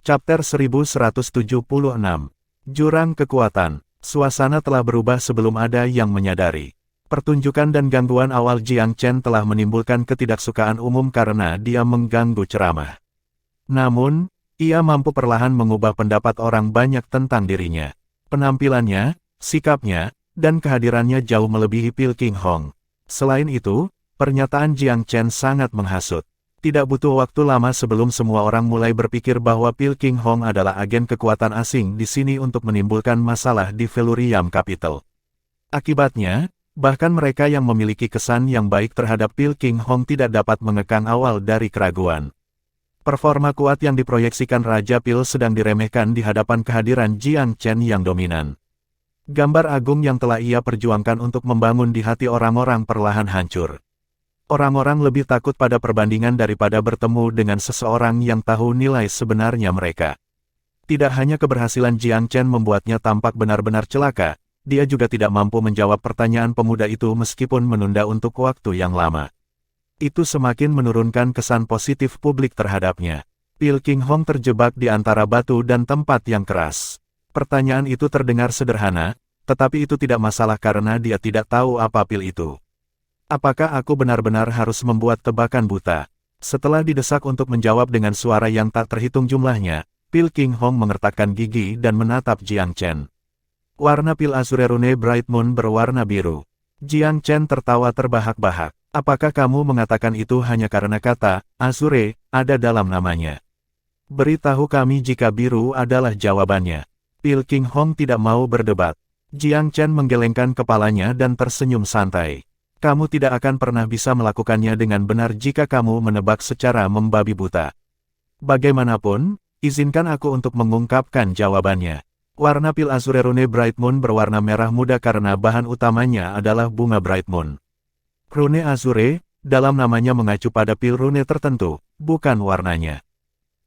Chapter 1176. Jurang Kekuatan. Suasana telah berubah sebelum ada yang menyadari. Pertunjukan dan gangguan awal Jiang Chen telah menimbulkan ketidaksukaan umum karena dia mengganggu ceramah. Namun, ia mampu perlahan mengubah pendapat orang banyak tentang dirinya. Penampilannya, sikapnya, dan kehadirannya jauh melebihi Pil King Hong. Selain itu, pernyataan Jiang Chen sangat menghasut. Tidak butuh waktu lama sebelum semua orang mulai berpikir bahwa Pil King Hong adalah agen kekuatan asing di sini untuk menimbulkan masalah di Velurium Capital. Akibatnya, bahkan mereka yang memiliki kesan yang baik terhadap Pil King Hong tidak dapat mengekang awal dari keraguan. Performa kuat yang diproyeksikan Raja Pil sedang diremehkan di hadapan kehadiran Jiang Chen yang dominan. Gambar agung yang telah ia perjuangkan untuk membangun di hati orang-orang perlahan hancur. Orang-orang lebih takut pada perbandingan daripada bertemu dengan seseorang yang tahu nilai sebenarnya mereka. Tidak hanya keberhasilan Jiang Chen membuatnya tampak benar-benar celaka, dia juga tidak mampu menjawab pertanyaan pemuda itu meskipun menunda untuk waktu yang lama. Itu semakin menurunkan kesan positif publik terhadapnya. Pil King Hong terjebak di antara batu dan tempat yang keras. Pertanyaan itu terdengar sederhana, tetapi itu tidak masalah karena dia tidak tahu apa pil itu. Apakah aku benar-benar harus membuat tebakan buta? Setelah didesak untuk menjawab dengan suara yang tak terhitung jumlahnya, Pil King Hong mengertakkan gigi dan menatap Jiang Chen. Warna pil Azure Rune Bright Moon berwarna biru. Jiang Chen tertawa terbahak-bahak. Apakah kamu mengatakan itu hanya karena kata Azure ada dalam namanya? Beritahu kami jika biru adalah jawabannya. Pil King Hong tidak mau berdebat. Jiang Chen menggelengkan kepalanya dan tersenyum santai. Kamu tidak akan pernah bisa melakukannya dengan benar jika kamu menebak secara membabi buta. Bagaimanapun, izinkan aku untuk mengungkapkan jawabannya. Warna pil Azure Rune Bright Moon berwarna merah muda karena bahan utamanya adalah bunga Bright Moon. Rune Azure, dalam namanya mengacu pada pil rune tertentu, bukan warnanya.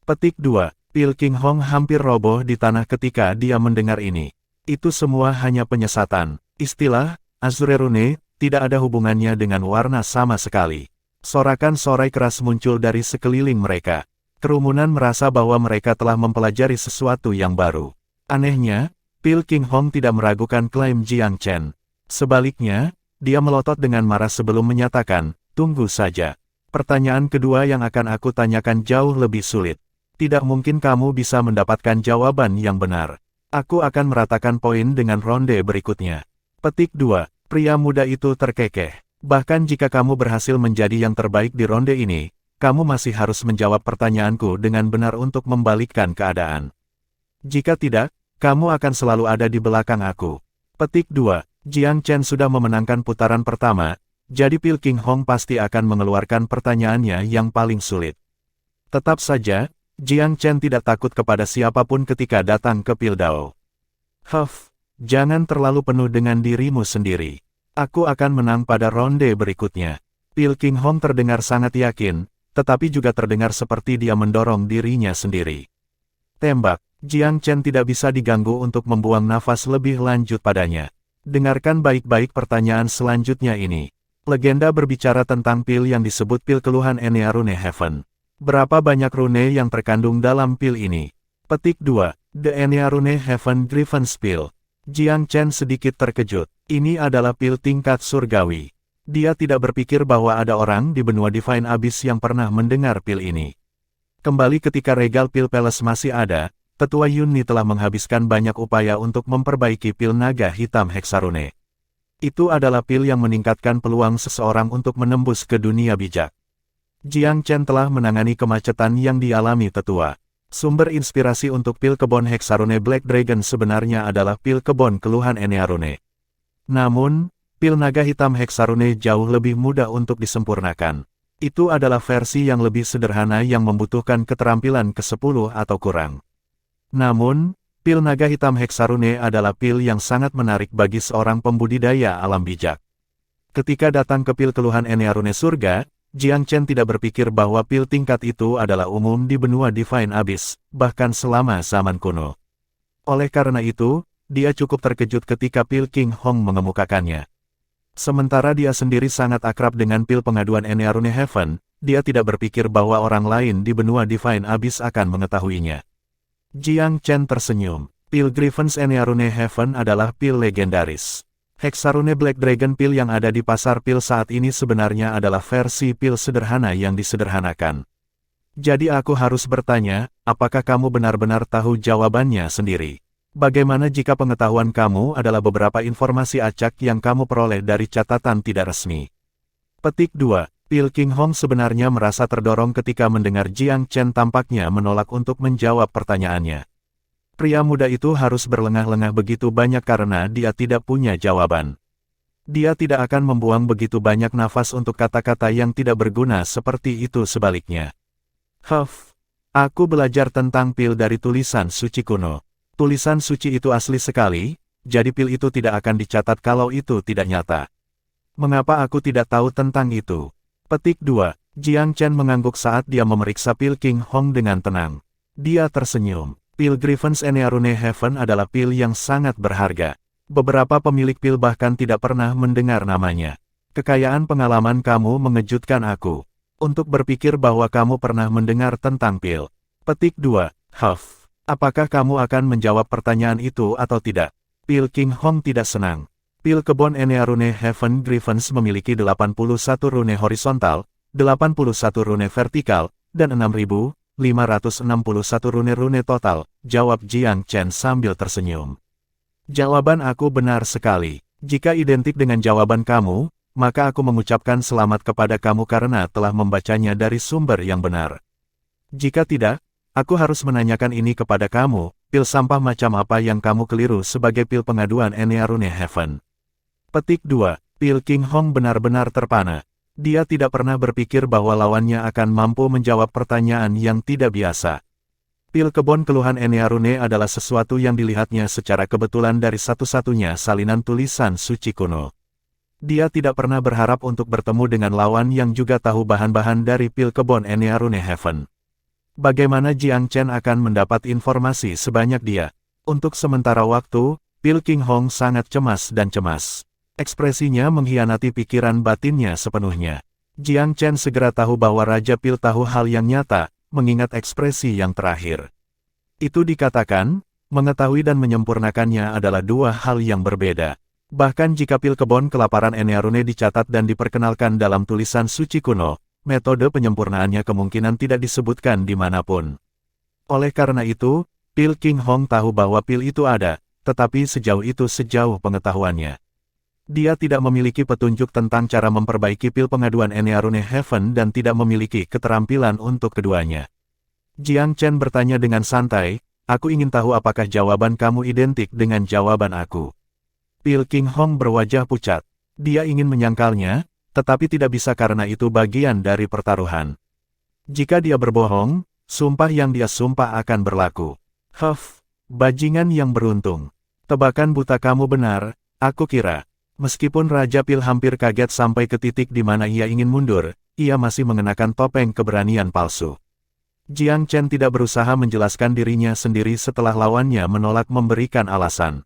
Petik 2. Pil King Hong hampir roboh di tanah ketika dia mendengar ini. Itu semua hanya penyesatan. Istilah Azure Rune tidak ada hubungannya dengan warna sama sekali. Sorakan sorai keras muncul dari sekeliling mereka. Kerumunan merasa bahwa mereka telah mempelajari sesuatu yang baru. Anehnya, Pil King Hong tidak meragukan klaim Jiang Chen. Sebaliknya, dia melotot dengan marah sebelum menyatakan, tunggu saja. Pertanyaan kedua yang akan aku tanyakan jauh lebih sulit. Tidak mungkin kamu bisa mendapatkan jawaban yang benar. Aku akan meratakan poin dengan ronde berikutnya. Petik 2. Pria muda itu terkekeh. Bahkan jika kamu berhasil menjadi yang terbaik di ronde ini, kamu masih harus menjawab pertanyaanku dengan benar untuk membalikkan keadaan. Jika tidak, kamu akan selalu ada di belakang aku. Petik 2. Jiang Chen sudah memenangkan putaran pertama, jadi Pil King Hong pasti akan mengeluarkan pertanyaannya yang paling sulit. Tetap saja, Jiang Chen tidak takut kepada siapapun ketika datang ke Pil Dao. Jangan terlalu penuh dengan dirimu sendiri. Aku akan menang pada ronde berikutnya. Pil King Hong terdengar sangat yakin, tetapi juga terdengar seperti dia mendorong dirinya sendiri. Tembak. Jiang Chen tidak bisa diganggu untuk membuang nafas lebih lanjut padanya. Dengarkan baik-baik pertanyaan selanjutnya ini. Legenda berbicara tentang pil yang disebut pil keluhan Enea Rune Heaven. Berapa banyak rune yang terkandung dalam pil ini? Petik 2. The Enea Rune Heaven Driven Spill. Jiang Chen sedikit terkejut. Ini adalah pil tingkat surgawi. Dia tidak berpikir bahwa ada orang di benua Divine Abyss yang pernah mendengar pil ini. Kembali ketika Regal Pil Palace masih ada, Tetua Yunni telah menghabiskan banyak upaya untuk memperbaiki pil naga hitam Hexarune. Itu adalah pil yang meningkatkan peluang seseorang untuk menembus ke dunia bijak. Jiang Chen telah menangani kemacetan yang dialami tetua. Sumber inspirasi untuk pil kebon Hexarune Black Dragon sebenarnya adalah pil kebon keluhan Enea Rune. Namun, pil naga hitam Hexarune jauh lebih mudah untuk disempurnakan. Itu adalah versi yang lebih sederhana yang membutuhkan keterampilan ke-10 atau kurang. Namun, pil naga hitam Hexarune adalah pil yang sangat menarik bagi seorang pembudidaya alam bijak. Ketika datang ke pil keluhan Enea Rune surga, Jiang Chen tidak berpikir bahwa pil tingkat itu adalah umum di benua Divine Abyss, bahkan selama zaman kuno. Oleh karena itu, dia cukup terkejut ketika Pil King Hong mengemukakannya. Sementara dia sendiri sangat akrab dengan pil pengaduan Enea Rune Heaven, dia tidak berpikir bahwa orang lain di benua Divine Abyss akan mengetahuinya. Jiang Chen tersenyum. Pil Griffin's Enearune Heaven adalah pil legendaris. Hexarune Black Dragon pil yang ada di pasar pil saat ini sebenarnya adalah versi pil sederhana yang disederhanakan. Jadi aku harus bertanya, apakah kamu benar-benar tahu jawabannya sendiri? Bagaimana jika pengetahuan kamu adalah beberapa informasi acak yang kamu peroleh dari catatan tidak resmi? Petik 2. Pil King Hong sebenarnya merasa terdorong ketika mendengar Jiang Chen tampaknya menolak untuk menjawab pertanyaannya. Pria muda itu harus berlengah-lengah begitu banyak karena dia tidak punya jawaban. Dia tidak akan membuang begitu banyak nafas untuk kata-kata yang tidak berguna seperti itu sebaliknya. Aku belajar tentang pil dari tulisan suci kuno. Tulisan suci itu asli sekali, jadi pil itu tidak akan dicatat kalau itu tidak nyata. Mengapa aku tidak tahu tentang itu? Petik 2. Jiang Chen mengangguk saat dia memeriksa pil King Hong dengan tenang. Dia tersenyum. Pil Griffin's Enearune Heaven adalah pil yang sangat berharga. Beberapa pemilik pil bahkan tidak pernah mendengar namanya. Kekayaan pengalaman kamu mengejutkan aku. Untuk berpikir bahwa kamu pernah mendengar tentang pil. Petik 2. Apakah kamu akan menjawab pertanyaan itu atau tidak? Pil King Hong tidak senang. Pil kebon Enearune Heaven Griffin's memiliki 81 rune horizontal, 81 rune vertikal, dan 6.561 rune total, jawab Jiang Chen sambil tersenyum. Jawaban aku benar sekali. Jika identik dengan jawaban kamu, maka aku mengucapkan selamat kepada kamu karena telah membacanya dari sumber yang benar. Jika tidak, aku harus menanyakan ini kepada kamu, pil sampah macam apa yang kamu keliru sebagai pil pengaduan Enearune Heaven? Petik 2. Pil King Hong benar-benar terpana. Dia tidak pernah berpikir bahwa lawannya akan mampu menjawab pertanyaan yang tidak biasa. Pil kebon keluhan Enearune adalah sesuatu yang dilihatnya secara kebetulan dari satu-satunya salinan tulisan suci kuno. Dia tidak pernah berharap untuk bertemu dengan lawan yang juga tahu bahan-bahan dari pil kebon Enearune Heaven. Bagaimana Jiang Chen akan mendapat informasi sebanyak dia? Untuk sementara waktu, pil King Hong sangat cemas dan cemas. Ekspresinya mengkhianati pikiran batinnya sepenuhnya. Jiang Chen segera tahu bahwa Raja Pil tahu hal yang nyata, mengingat ekspresi yang terakhir. Itu dikatakan, mengetahui dan menyempurnakannya adalah dua hal yang berbeda. Bahkan jika pil kebon kelaparan Enearune dicatat dan diperkenalkan dalam tulisan suci kuno, metode penyempurnaannya kemungkinan tidak disebutkan dimanapun. Oleh karena itu, pil King Hong tahu bahwa pil itu ada, tetapi sejauh itu sejauh pengetahuannya. Dia tidak memiliki petunjuk tentang cara memperbaiki pil pengaduan Enearune Heaven dan tidak memiliki keterampilan untuk keduanya. Jiang Chen bertanya dengan santai, aku ingin tahu apakah jawaban kamu identik dengan jawaban aku. Pil King Hong berwajah pucat. Dia ingin menyangkalnya, tetapi tidak bisa karena itu bagian dari pertaruhan. Jika dia berbohong, sumpah yang dia sumpah akan berlaku. Bajingan yang beruntung. Tebakan buta kamu benar, aku kira. Meskipun Raja Pil hampir kaget sampai ke titik di mana ia ingin mundur, ia masih mengenakan topeng keberanian palsu. Jiang Chen tidak berusaha menjelaskan dirinya sendiri setelah lawannya menolak memberikan alasan.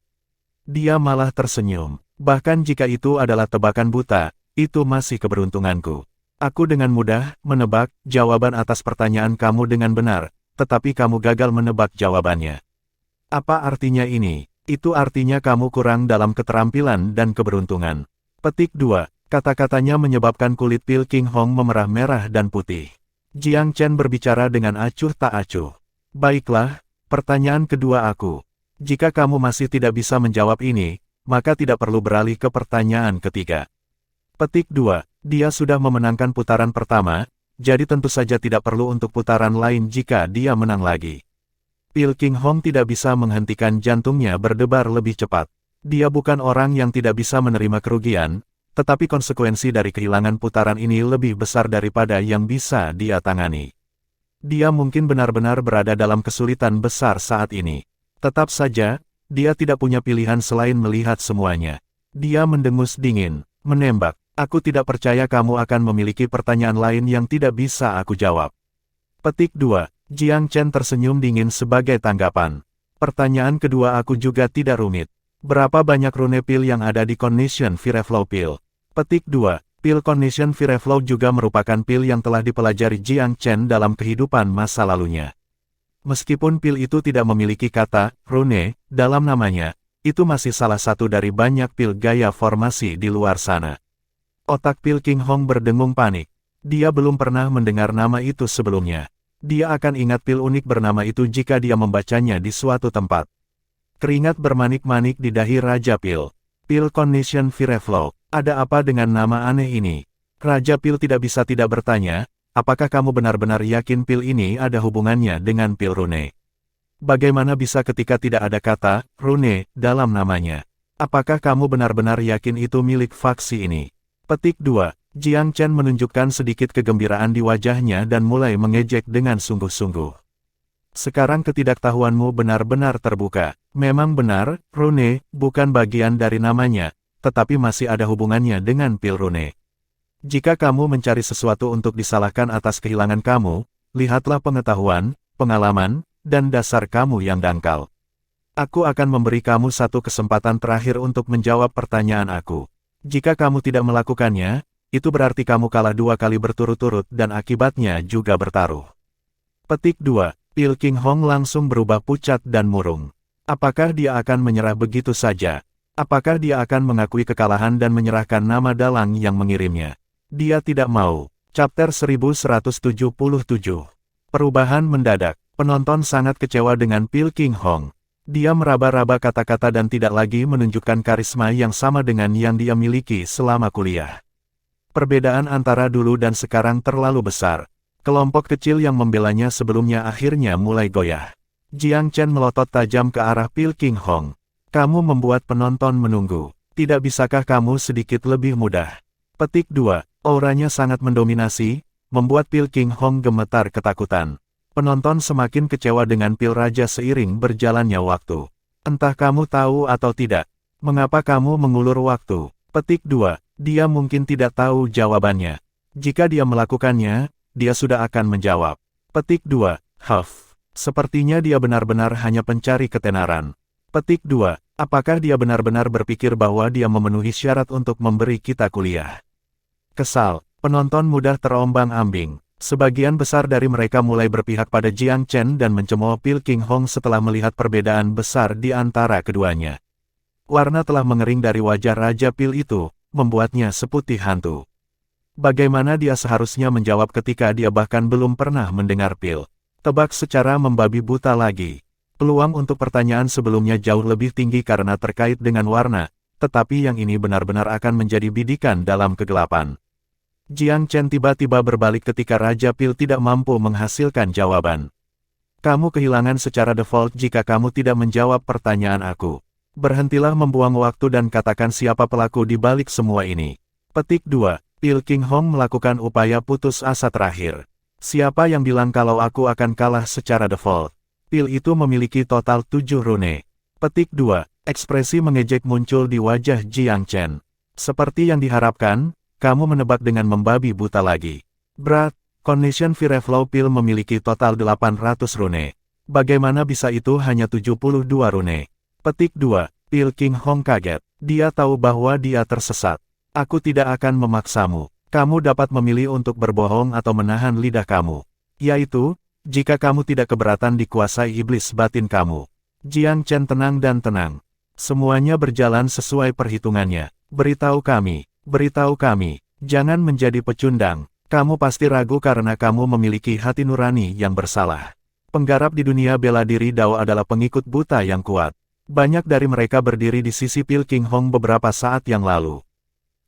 Dia malah tersenyum. Bahkan jika itu adalah tebakan buta, itu masih keberuntunganku. Aku dengan mudah menebak jawaban atas pertanyaan kamu dengan benar, tetapi kamu gagal menebak jawabannya. Apa artinya ini? Itu artinya kamu kurang dalam keterampilan dan keberuntungan. Petik 2. Kata-katanya menyebabkan kulit pil King Hong memerah merah dan putih. Jiang Chen berbicara dengan acuh tak acuh. Baiklah, pertanyaan kedua aku. Jika kamu masih tidak bisa menjawab ini, maka tidak perlu beralih ke pertanyaan ketiga. Petik 2. Dia sudah memenangkan putaran pertama, jadi tentu saja tidak perlu untuk putaran lain jika dia menang lagi. Pil King Hong tidak bisa menghentikan jantungnya berdebar lebih cepat. Dia bukan orang yang tidak bisa menerima kerugian, tetapi konsekuensi dari kehilangan putaran ini lebih besar daripada yang bisa dia tangani. Dia mungkin benar-benar berada dalam kesulitan besar saat ini. Tetap saja, dia tidak punya pilihan selain melihat semuanya. Dia mendengus dingin, menembak. Aku tidak percaya kamu akan memiliki pertanyaan lain yang tidak bisa aku jawab. Petik 2. Jiang Chen tersenyum dingin sebagai tanggapan. Pertanyaan kedua aku juga tidak rumit. Berapa banyak rune pil yang ada di Cognition Fireflow Pil? Petik 2. Pil Cognition Fireflow juga merupakan pil yang telah dipelajari Jiang Chen dalam kehidupan masa lalunya. Meskipun pil itu tidak memiliki kata rune dalam namanya, itu masih salah satu dari banyak pil gaya formasi di luar sana. Otak pil King Hong berdengung panik. Dia belum pernah mendengar nama itu sebelumnya. Dia akan ingat pil unik bernama itu jika dia membacanya di suatu tempat. Keringat bermanik-manik di dahi Raja Pil. Pil Cognition Fireflow, ada apa dengan nama aneh ini? Raja Pil tidak bisa tidak bertanya, apakah kamu benar-benar yakin pil ini ada hubungannya dengan pil rune? Bagaimana bisa ketika tidak ada kata rune dalam namanya? Apakah kamu benar-benar yakin itu milik faksi ini? Petik 2. Jiang Chen menunjukkan sedikit kegembiraan di wajahnya dan mulai mengejek dengan sungguh-sungguh. Sekarang ketidaktahuanmu benar-benar terbuka. Memang benar, rune bukan bagian dari namanya, tetapi masih ada hubungannya dengan pil rune. Jika kamu mencari sesuatu untuk disalahkan atas kehilangan kamu, lihatlah pengetahuan, pengalaman, dan dasar kamu yang dangkal. Aku akan memberi kamu satu kesempatan terakhir untuk menjawab pertanyaan aku. Jika kamu tidak melakukannya, itu berarti kamu kalah 2 kali berturut-turut dan akibatnya juga bertaruh. Petik 2. Pil King Hong langsung berubah pucat dan murung. Apakah dia akan menyerah begitu saja? Apakah dia akan mengakui kekalahan dan menyerahkan nama dalang yang mengirimnya? Dia tidak mau. Chapter 1177. Perubahan mendadak. Penonton sangat kecewa dengan pil King Hong. Dia meraba-raba kata-kata dan tidak lagi menunjukkan karisma yang sama dengan yang dia miliki selama kuliah. Perbedaan antara dulu dan sekarang terlalu besar. Kelompok kecil yang membelanya sebelumnya akhirnya mulai goyah. Jiang Chen melotot tajam ke arah pil King Hong. Kamu membuat penonton menunggu. Tidak bisakah kamu sedikit lebih mudah? Petik 2. Auranya sangat mendominasi, membuat pil King Hong gemetar ketakutan. Penonton semakin kecewa dengan pil raja seiring berjalannya waktu. Entah kamu tahu atau tidak, mengapa kamu mengulur waktu? Petik 2. Dia mungkin tidak tahu jawabannya. Jika dia melakukannya, dia sudah akan menjawab. Petik 2. Huff. Sepertinya dia benar-benar hanya pencari ketenaran. Petik 2. Apakah dia benar-benar berpikir bahwa dia memenuhi syarat untuk memberi kita kuliah? Kesal, penonton mudah terombang-ambing. Sebagian besar dari mereka mulai berpihak pada Jiang Chen dan mencemooh pil King Hong setelah melihat perbedaan besar di antara keduanya. Warna telah mengering dari wajah Raja Pil itu, membuatnya seputih hantu. Bagaimana dia seharusnya menjawab ketika dia bahkan belum pernah mendengar pil? Tebak secara membabi buta lagi. Peluang untuk pertanyaan sebelumnya jauh lebih tinggi karena terkait dengan warna, tetapi yang ini benar-benar akan menjadi bidikan dalam kegelapan. Jiang Chen tiba-tiba berbalik ketika Raja Pil tidak mampu menghasilkan jawaban. Kamu kehilangan secara default jika kamu tidak menjawab pertanyaan aku. Berhentilah membuang waktu dan katakan siapa pelaku di balik semua ini. Petik 2. Pil King Hong melakukan upaya putus asa terakhir. Siapa yang bilang kalau aku akan kalah secara default? Pil itu memiliki total 7 rune. Petik 2. Ekspresi mengejek muncul di wajah Jiang Chen. Seperti yang diharapkan, kamu menebak dengan membabi buta lagi. Berat, Cognition Fireflow Pil memiliki total 800 rune. Bagaimana bisa itu hanya 72 rune? Petik 2. Pil King Hong kaget. Dia tahu bahwa dia tersesat. Aku tidak akan memaksamu. Kamu dapat memilih untuk berbohong atau menahan lidah kamu. Yaitu, jika kamu tidak keberatan dikuasai iblis batin kamu. Jiang Chen tenang dan tenang. Semuanya berjalan sesuai perhitungannya. Beritahu kami. Jangan menjadi pecundang. Kamu pasti ragu karena kamu memiliki hati nurani yang bersalah. Penggarap di dunia bela diri Dao adalah pengikut buta yang kuat. Banyak dari mereka berdiri di sisi pil King Hong beberapa saat yang lalu.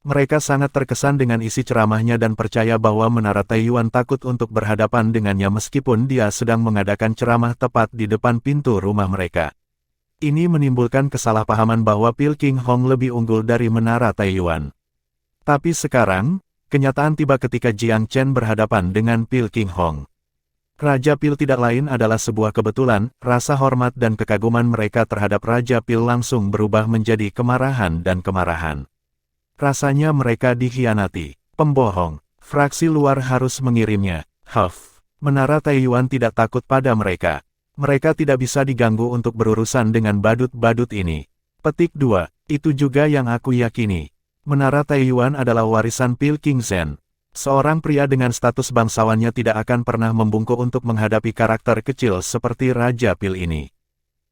Mereka sangat terkesan dengan isi ceramahnya dan percaya bahwa Menara Taiyuan takut untuk berhadapan dengannya meskipun dia sedang mengadakan ceramah tepat di depan pintu rumah mereka. Ini menimbulkan kesalahpahaman bahwa pil King Hong lebih unggul dari Menara Taiyuan. Tapi sekarang, kenyataan tiba ketika Jiang Chen berhadapan dengan pil King Hong. Raja Pil tidak lain adalah sebuah kebetulan, rasa hormat dan kekaguman mereka terhadap Raja Pil langsung berubah menjadi kemarahan dan kemarahan. Rasanya mereka dikhianati. Pembohong. Fraksi luar harus mengirimnya. Huff. Menara Taiyuan tidak takut pada mereka. Mereka tidak bisa diganggu untuk berurusan dengan badut-badut ini. Petik 2. Itu juga yang aku yakini. Menara Taiyuan adalah warisan pil King Zhen. Seorang pria dengan status bangsawannya tidak akan pernah membungkuk untuk menghadapi karakter kecil seperti Raja Pil ini.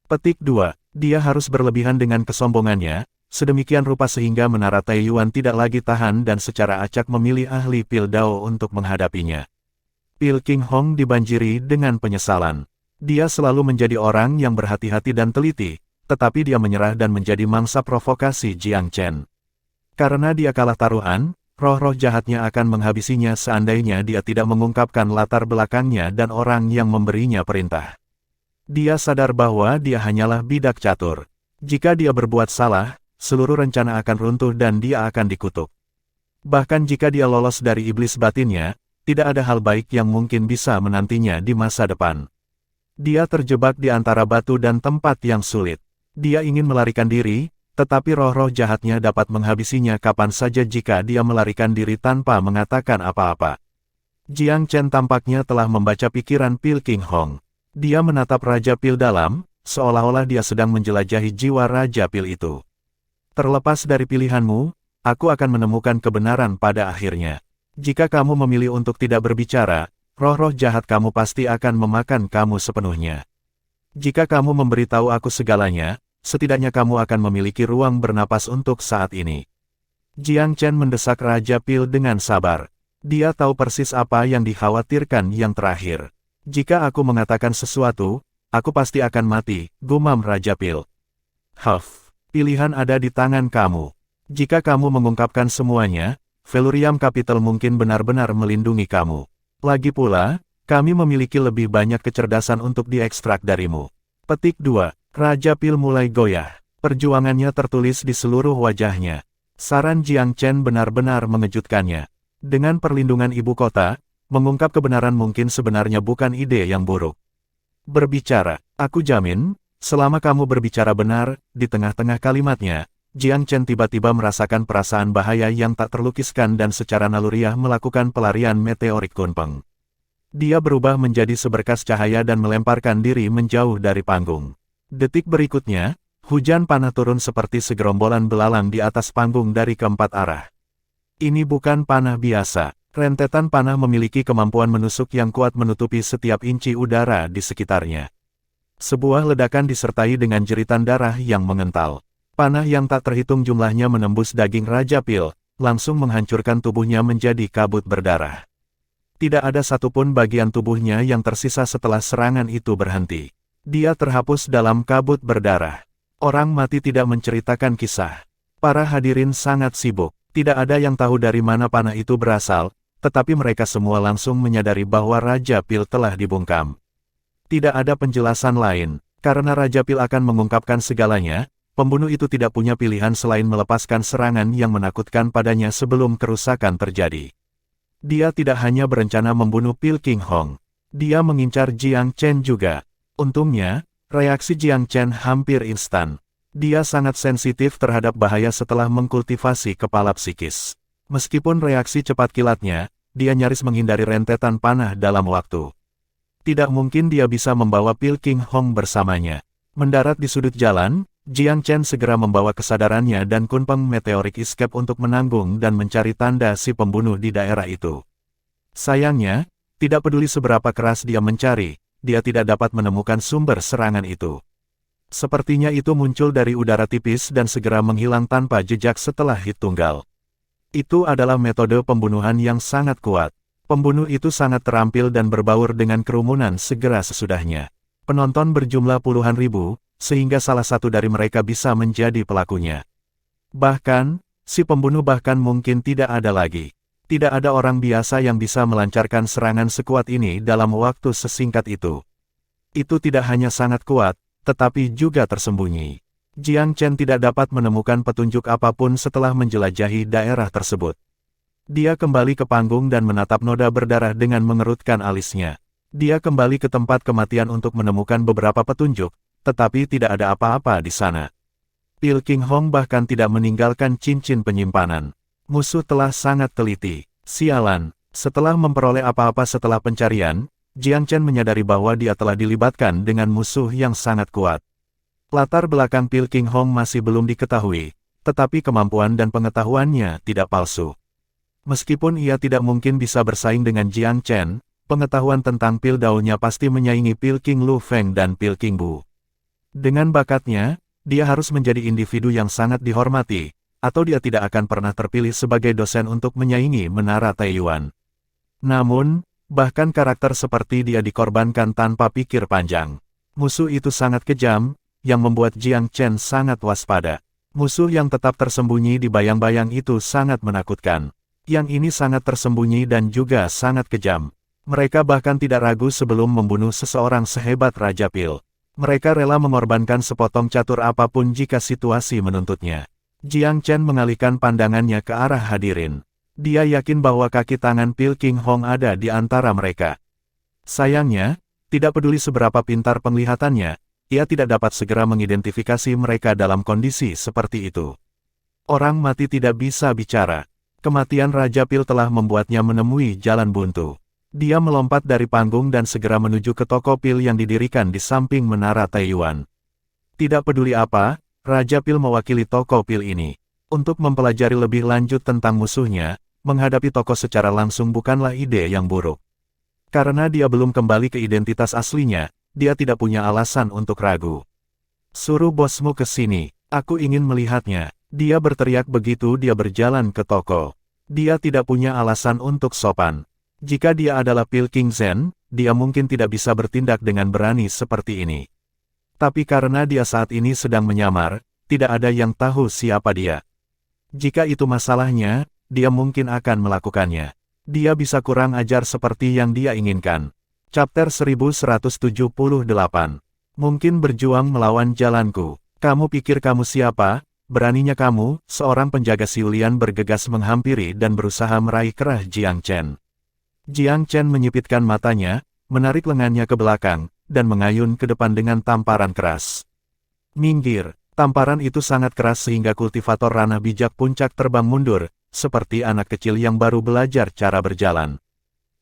Petik 2. Dia harus berlebihan dengan kesombongannya, sedemikian rupa sehingga Menara Taiyuan tidak lagi tahan dan secara acak memilih ahli Pil Dao untuk menghadapinya. Pil King Hong dibanjiri dengan penyesalan. Dia selalu menjadi orang yang berhati-hati dan teliti, tetapi dia menyerah dan menjadi mangsa provokasi Jiang Chen. Karena dia kalah taruhan, roh-roh jahatnya akan menghabisinya seandainya dia tidak mengungkapkan latar belakangnya dan orang yang memberinya perintah. Dia sadar bahwa dia hanyalah bidak catur. Jika dia berbuat salah, seluruh rencana akan runtuh dan dia akan dikutuk. Bahkan jika dia lolos dari iblis batinnya, tidak ada hal baik yang mungkin bisa menantinya di masa depan. Dia terjebak di antara batu dan tempat yang sulit. Dia ingin melarikan diri, tetapi roh-roh jahatnya dapat menghabisinya kapan saja jika dia melarikan diri tanpa mengatakan apa-apa. Jiang Chen tampaknya telah membaca pikiran Pil King Hong. Dia menatap Raja Pil dalam, seolah-olah dia sedang menjelajahi jiwa Raja Pil itu. Terlepas dari pilihanmu, aku akan menemukan kebenaran pada akhirnya. Jika kamu memilih untuk tidak berbicara, roh-roh jahat kamu pasti akan memakan kamu sepenuhnya. Jika kamu memberitahu aku segalanya, setidaknya kamu akan memiliki ruang bernapas untuk saat ini. Jiang Chen mendesak Raja Pil dengan sabar. Dia tahu persis apa yang dikhawatirkan yang terakhir. Jika aku mengatakan sesuatu, aku pasti akan mati, gumam Raja Pil. Huff, pilihan ada di tangan kamu. Jika kamu mengungkapkan semuanya, Velurium Capital mungkin benar-benar melindungi kamu. Lagi pula, kami memiliki lebih banyak kecerdasan untuk diekstrak darimu. Petik 2. Raja Pil mulai goyah. Perjuangannya tertulis di seluruh wajahnya. Saran Jiang Chen benar-benar mengejutkannya. Dengan perlindungan ibu kota, mengungkap kebenaran mungkin sebenarnya bukan ide yang buruk. Berbicara, aku jamin, selama kamu berbicara benar, di tengah-tengah kalimatnya, Jiang Chen tiba-tiba merasakan perasaan bahaya yang tak terlukiskan dan secara naluriah melakukan pelarian meteorik Kunpeng. Dia berubah menjadi seberkas cahaya dan melemparkan diri menjauh dari panggung. Detik berikutnya, hujan panah turun seperti segerombolan belalang di atas panggung dari keempat arah. Ini bukan panah biasa. Rentetan panah memiliki kemampuan menusuk yang kuat menutupi setiap inci udara di sekitarnya. Sebuah ledakan disertai dengan jeritan darah yang mengental. Panah yang tak terhitung jumlahnya menembus daging Raja Pil, langsung menghancurkan tubuhnya menjadi kabut berdarah. Tidak ada satupun bagian tubuhnya yang tersisa setelah serangan itu berhenti. Dia terhapus dalam kabut berdarah. Orang mati tidak menceritakan kisah. Para hadirin sangat sibuk. Tidak ada yang tahu dari mana panah itu berasal, tetapi mereka semua langsung menyadari bahwa Raja Pil telah dibungkam. Tidak ada penjelasan lain, karena Raja Pil akan mengungkapkan segalanya. Pembunuh itu tidak punya pilihan selain melepaskan serangan yang menakutkan padanya sebelum kerusakan terjadi. Dia tidak hanya berencana membunuh Pil King Hong. Dia mengincar Jiang Chen juga. Untungnya, reaksi Jiang Chen hampir instan. Dia sangat sensitif terhadap bahaya setelah mengkultivasi kepala psikis. Meskipun reaksi cepat kilatnya, dia nyaris menghindari rentetan panah dalam waktu. Tidak mungkin dia bisa membawa Pil King Hong bersamanya. Mendarat di sudut jalan, Jiang Chen segera membawa kesadarannya dan Kunpeng Meteoric Escape untuk menanggung dan mencari tanda si pembunuh di daerah itu. Sayangnya, tidak peduli seberapa keras dia mencari, dia tidak dapat menemukan sumber serangan itu. Sepertinya itu muncul dari udara tipis dan segera menghilang tanpa jejak setelah hit tunggal. Itu adalah metode pembunuhan yang sangat kuat. Pembunuh itu sangat terampil dan berbaur dengan kerumunan segera sesudahnya. Penonton berjumlah puluhan ribu, sehingga salah satu dari mereka bisa menjadi pelakunya. Bahkan, si pembunuh bahkan mungkin tidak ada lagi. Tidak ada orang biasa yang bisa melancarkan serangan sekuat ini dalam waktu sesingkat itu. Itu tidak hanya sangat kuat, tetapi juga tersembunyi. Jiang Chen tidak dapat menemukan petunjuk apapun setelah menjelajahi daerah tersebut. Dia kembali ke panggung dan menatap noda berdarah dengan mengerutkan alisnya. Dia kembali ke tempat kematian untuk menemukan beberapa petunjuk, tetapi tidak ada apa-apa di sana. Pil King Hong bahkan tidak meninggalkan cincin penyimpanan. Musuh telah sangat teliti. Sialan, setelah memperoleh apa-apa setelah pencarian, Jiang Chen menyadari bahwa dia telah dilibatkan dengan musuh yang sangat kuat. Latar belakang Pil King Hong masih belum diketahui, tetapi kemampuan dan pengetahuannya tidak palsu. Meskipun ia tidak mungkin bisa bersaing dengan Jiang Chen, pengetahuan tentang pil daunnya pasti menyaingi pil King Lu Feng dan pil King Bu. Dengan bakatnya, dia harus menjadi individu yang sangat dihormati, atau dia tidak akan pernah terpilih sebagai dosen untuk menyaingi Menara Taiyuan. Namun, bahkan karakter seperti dia dikorbankan tanpa pikir panjang. Musuh itu sangat kejam, yang membuat Jiang Chen sangat waspada. Musuh yang tetap tersembunyi di bayang-bayang itu sangat menakutkan. Yang ini sangat tersembunyi dan juga sangat kejam. Mereka bahkan tidak ragu sebelum membunuh seseorang sehebat Raja Pil. Mereka rela mengorbankan sepotong catur apapun jika situasi menuntutnya. Jiang Chen mengalihkan pandangannya ke arah hadirin. Dia yakin bahwa kaki tangan Pil King Hong ada di antara mereka. Sayangnya, tidak peduli seberapa pintar penglihatannya, ia tidak dapat segera mengidentifikasi mereka dalam kondisi seperti itu. Orang mati tidak bisa bicara. Kematian Raja Pil telah membuatnya menemui jalan buntu. Dia melompat dari panggung dan segera menuju ke toko pil yang didirikan di samping Menara Taiyuan. Tidak peduli apa, Raja Pil mewakili toko pil ini. Untuk mempelajari lebih lanjut tentang musuhnya, menghadapi toko secara langsung bukanlah ide yang buruk. Karena dia belum kembali ke identitas aslinya, dia tidak punya alasan untuk ragu. Suruh bosmu ke sini, aku ingin melihatnya. Dia berteriak begitu dia berjalan ke toko. Dia tidak punya alasan untuk sopan. Jika dia adalah Pil King Zhen, dia mungkin tidak bisa bertindak dengan berani seperti ini. Tapi karena dia saat ini sedang menyamar, tidak ada yang tahu siapa dia. Jika itu masalahnya, dia mungkin akan melakukannya. Dia bisa kurang ajar seperti yang dia inginkan. Chapter 1178. Mungkin berjuang melawan jalanku. Kamu pikir kamu siapa? Beraninya kamu, seorang penjaga Siulian bergegas menghampiri dan berusaha meraih kerah Jiang Chen. Jiang Chen menyipitkan matanya, menarik lengannya ke belakang, dan mengayun ke depan dengan tamparan keras. Minggir, tamparan itu sangat keras sehingga kultivator ranah bijak puncak terbang mundur, seperti anak kecil yang baru belajar cara berjalan.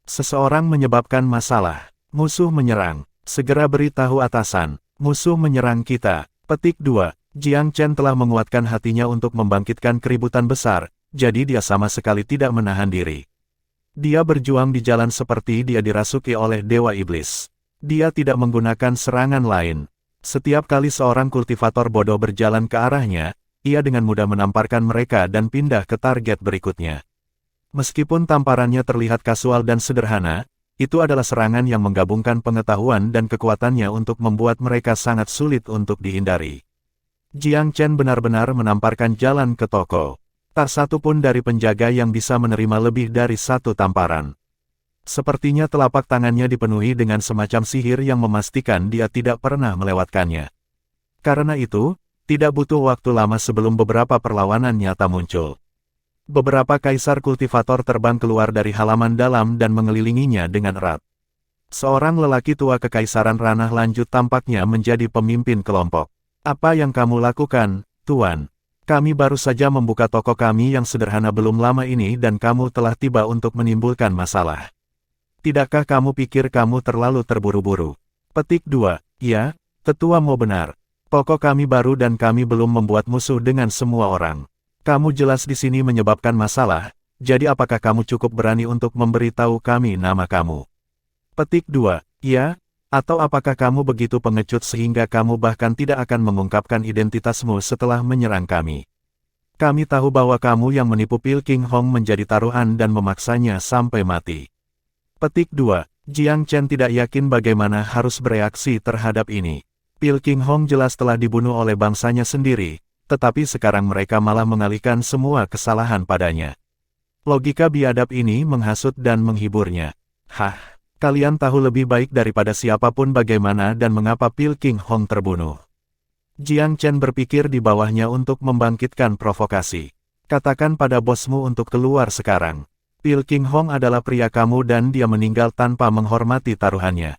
Seseorang menyebabkan masalah. Musuh menyerang. Segera beritahu atasan. Musuh menyerang kita. Petik 2. Jiang Chen telah menguatkan hatinya untuk membangkitkan keributan besar, jadi dia sama sekali tidak menahan diri. Dia berjuang di jalan seperti dia dirasuki oleh Dewa Iblis. Dia tidak menggunakan serangan lain. Setiap kali seorang kultivator bodoh berjalan ke arahnya, ia dengan mudah menamparkan mereka dan pindah ke target berikutnya. Meskipun tamparannya terlihat kasual dan sederhana, itu adalah serangan yang menggabungkan pengetahuan dan kekuatannya untuk membuat mereka sangat sulit untuk dihindari. Jiang Chen benar-benar menamparkan jalan ke toko. Tak satu pun dari penjaga yang bisa menerima lebih dari satu tamparan. Sepertinya telapak tangannya dipenuhi dengan semacam sihir yang memastikan dia tidak pernah melewatkannya. Karena itu, tidak butuh waktu lama sebelum beberapa perlawanan nyata muncul. Beberapa kaisar kultivator terbang keluar dari halaman dalam dan mengelilinginya dengan erat. Seorang lelaki tua kekaisaran ranah lanjut tampaknya menjadi pemimpin kelompok. Apa yang kamu lakukan, Tuan? Kami baru saja membuka toko kami yang sederhana belum lama ini dan kamu telah tiba untuk menimbulkan masalah. Tidakkah kamu pikir kamu terlalu terburu-buru? Petik 2. Ya, tetua mau benar. Toko kami baru dan kami belum membuat musuh dengan semua orang. Kamu jelas di sini menyebabkan masalah, jadi apakah kamu cukup berani untuk memberitahu kami nama kamu? Petik 2. Ya, atau apakah kamu begitu pengecut sehingga kamu bahkan tidak akan mengungkapkan identitasmu setelah menyerang kami? Kami tahu bahwa kamu yang menipu Pil King Hong menjadi taruhan dan memaksanya sampai mati. Petik 2. Jiang Chen tidak yakin bagaimana harus bereaksi terhadap ini. Pil King Hong jelas telah dibunuh oleh bangsanya sendiri, tetapi sekarang mereka malah mengalihkan semua kesalahan padanya. Logika biadab ini menghasut dan menghiburnya. Hah, kalian tahu lebih baik daripada siapapun bagaimana dan mengapa Pil King Hong terbunuh. Jiang Chen berpikir di bawahnya untuk membangkitkan provokasi. Katakan pada bosmu untuk keluar sekarang. Pil King Hong adalah pria kamu dan dia meninggal tanpa menghormati taruhannya.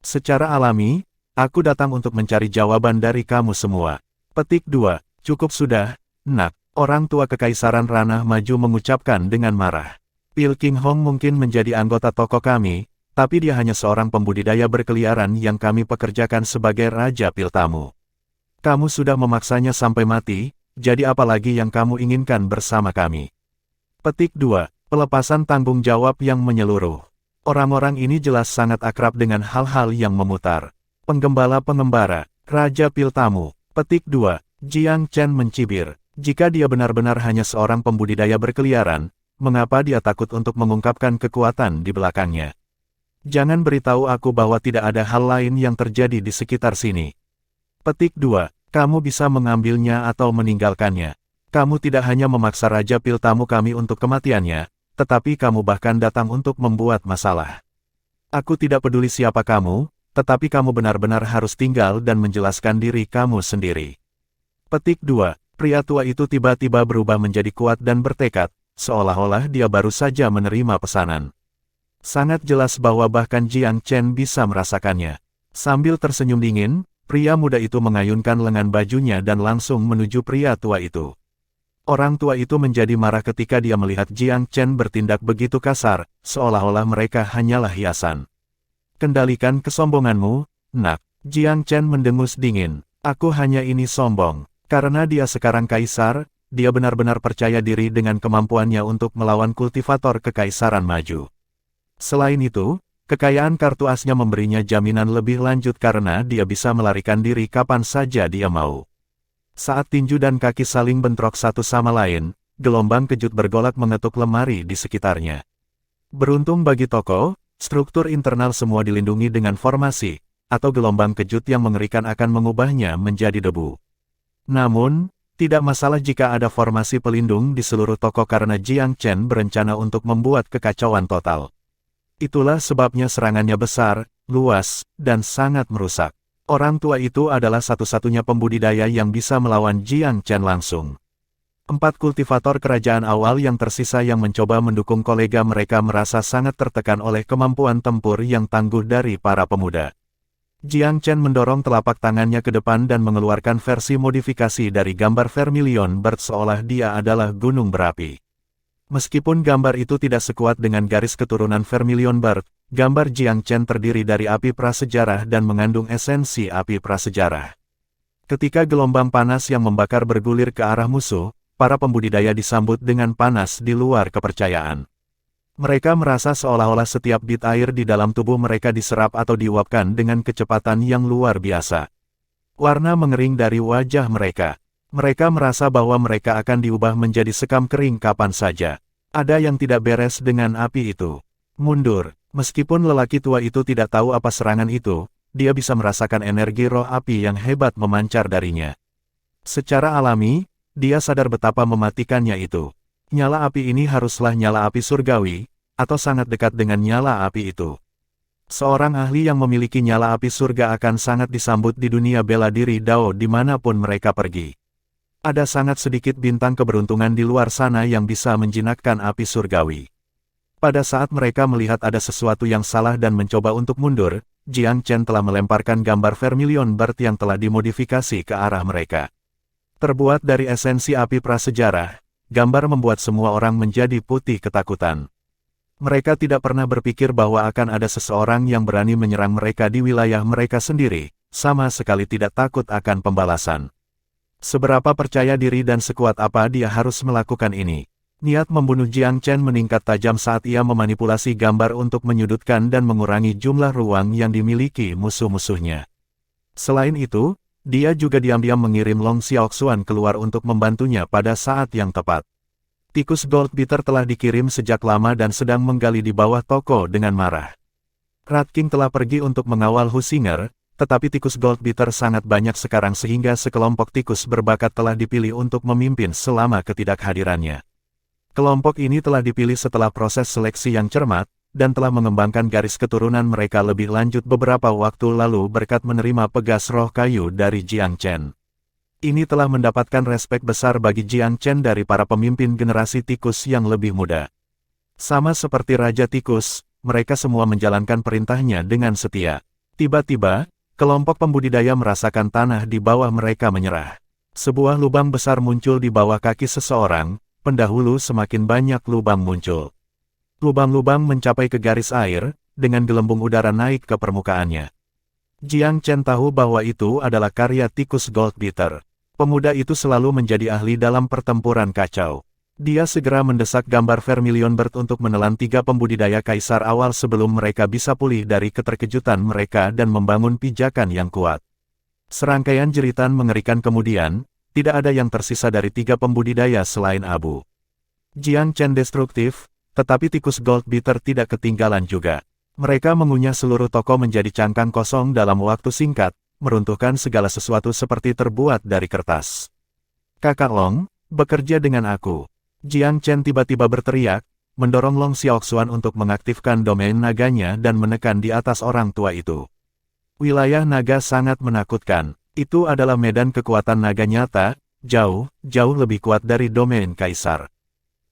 Secara alami, aku datang untuk mencari jawaban dari kamu semua. Petik 2. Cukup sudah, nak. Orang tua kekaisaran ranah maju mengucapkan dengan marah. Pil King Hong mungkin menjadi anggota toko kami, tapi dia hanya seorang pembudidaya berkeliaran yang kami pekerjakan sebagai Raja Pil Tamu. Kamu sudah memaksanya sampai mati, jadi apa lagi yang kamu inginkan bersama kami? Petik 2. Pelepasan tanggung jawab yang menyeluruh. Orang-orang ini jelas sangat akrab dengan hal-hal yang memutar. Penggembala-pengembara, Raja Pil Tamu. Petik 2. Jiang Chen mencibir. Jika dia benar-benar hanya seorang pembudidaya berkeliaran, mengapa dia takut untuk mengungkapkan kekuatan di belakangnya? Jangan beritahu aku bahwa tidak ada hal lain yang terjadi di sekitar sini. Petik 2. Kamu bisa mengambilnya atau meninggalkannya. Kamu tidak hanya memaksa Raja Pil Tamu kami untuk kematiannya, tetapi kamu bahkan datang untuk membuat masalah. Aku tidak peduli siapa kamu, tetapi kamu benar-benar harus tinggal dan menjelaskan diri kamu sendiri. Petik 2. Pria tua itu tiba-tiba berubah menjadi kuat dan bertekad, seolah-olah dia baru saja menerima pesanan. Sangat jelas bahwa bahkan Jiang Chen bisa merasakannya. Sambil tersenyum dingin, pria muda itu mengayunkan lengan bajunya dan langsung menuju pria tua itu. Orang tua itu menjadi marah ketika dia melihat Jiang Chen bertindak begitu kasar, seolah-olah mereka hanyalah hiasan. Kendalikan kesombonganmu, nak. Jiang Chen mendengus dingin. Aku hanya ini sombong. Karena dia sekarang kaisar, dia benar-benar percaya diri dengan kemampuannya untuk melawan kultivator kekaisaran maju. Selain itu, kekayaan kartu asnya memberinya jaminan lebih lanjut karena dia bisa melarikan diri kapan saja dia mau. Saat tinju dan kaki saling bentrok satu sama lain, gelombang kejut bergolak mengetuk lemari di sekitarnya. Beruntung bagi toko, struktur internal semua dilindungi dengan formasi, atau gelombang kejut yang mengerikan akan mengubahnya menjadi debu. Namun, tidak masalah jika ada formasi pelindung di seluruh toko karena Jiang Chen berencana untuk membuat kekacauan total. Itulah sebabnya serangannya besar, luas, dan sangat merusak. Orang tua itu adalah satu-satunya pembudidaya yang bisa melawan Jiang Chen langsung. 4 kultivator kerajaan awal yang tersisa yang mencoba mendukung kolega mereka merasa sangat tertekan oleh kemampuan tempur yang tangguh dari para pemuda. Jiang Chen mendorong telapak tangannya ke depan dan mengeluarkan versi modifikasi dari gambar Vermilion Bird seolah dia adalah gunung berapi. Meskipun gambar itu tidak sekuat dengan garis keturunan Vermilion Bird, gambar Jiang Chen terdiri dari api prasejarah dan mengandung esensi api prasejarah. Ketika gelombang panas yang membakar bergulir ke arah musuh, para pembudidaya disambut dengan panas di luar kepercayaan. Mereka merasa seolah-olah setiap bit air di dalam tubuh mereka diserap atau diuapkan dengan kecepatan yang luar biasa. Warna mengering dari wajah mereka. Mereka merasa bahwa mereka akan diubah menjadi sekam kering kapan saja. Ada yang tidak beres dengan api itu. Mundur. Meskipun lelaki tua itu tidak tahu apa serangan itu, dia bisa merasakan energi roh api yang hebat memancar darinya. Secara alami, dia sadar betapa mematikannya itu. Nyala api ini haruslah nyala api surgawi, atau sangat dekat dengan nyala api itu. Seorang ahli yang memiliki nyala api surga akan sangat disambut di dunia bela diri Dao dimanapun mereka pergi. Ada sangat sedikit bintang keberuntungan di luar sana yang bisa menjinakkan api surgawi. Pada saat mereka melihat ada sesuatu yang salah dan mencoba untuk mundur, Jiang Chen telah melemparkan gambar Vermilion Bird yang telah dimodifikasi ke arah mereka. Terbuat dari esensi api prasejarah, gambar membuat semua orang menjadi putih ketakutan. Mereka tidak pernah berpikir bahwa akan ada seseorang yang berani menyerang mereka di wilayah mereka sendiri, sama sekali tidak takut akan pembalasan. Seberapa percaya diri dan sekuat apa dia harus melakukan ini? Niat membunuh Jiang Chen meningkat tajam saat ia memanipulasi gambar untuk menyudutkan dan mengurangi jumlah ruang yang dimiliki musuh-musuhnya. Selain itu, dia juga diam-diam mengirim Long Xiaoxuan keluar untuk membantunya pada saat yang tepat. Tikus Goldbeater telah dikirim sejak lama dan sedang menggali di bawah toko dengan marah. Rat King telah pergi untuk mengawal Husinger, tetapi tikus Goldbeater sangat banyak sekarang sehingga sekelompok tikus berbakat telah dipilih untuk memimpin selama ketidakhadirannya. Kelompok ini telah dipilih setelah proses seleksi yang cermat, dan telah mengembangkan garis keturunan mereka lebih lanjut beberapa waktu lalu berkat menerima pegas roh kayu dari Jiang Chen. Ini telah mendapatkan respek besar bagi Jiang Chen dari para pemimpin generasi tikus yang lebih muda. Sama seperti Raja Tikus, mereka semua menjalankan perintahnya dengan setia. Tiba-tiba, kelompok pembudidaya merasakan tanah di bawah mereka menyerah. Sebuah lubang besar muncul di bawah kaki seseorang, pendahulu semakin banyak lubang muncul. Lubang-lubang mencapai ke garis air, dengan gelembung udara naik ke permukaannya. Jiang Chen tahu bahwa itu adalah karya tikus Goldbeater. Pemuda itu selalu menjadi ahli dalam pertempuran kacau. Dia segera mendesak gambar Vermilion Bird untuk menelan 3 pembudidaya kaisar awal sebelum mereka bisa pulih dari keterkejutan mereka dan membangun pijakan yang kuat. Serangkaian jeritan mengerikan kemudian, tidak ada yang tersisa dari 3 pembudidaya selain abu. Jiang Chen destruktif, tetapi tikus Gold Beater tidak ketinggalan juga. Mereka mengunyah seluruh toko menjadi cangkang kosong dalam waktu singkat, meruntuhkan segala sesuatu seperti terbuat dari kertas. Kakak Long, bekerja dengan aku. Jiang Chen tiba-tiba berteriak, mendorong Long Xiaoxuan untuk mengaktifkan domain naganya dan menekan di atas orang tua itu. Wilayah naga sangat menakutkan. Itu adalah medan kekuatan naga nyata, jauh lebih kuat dari domain kaisar.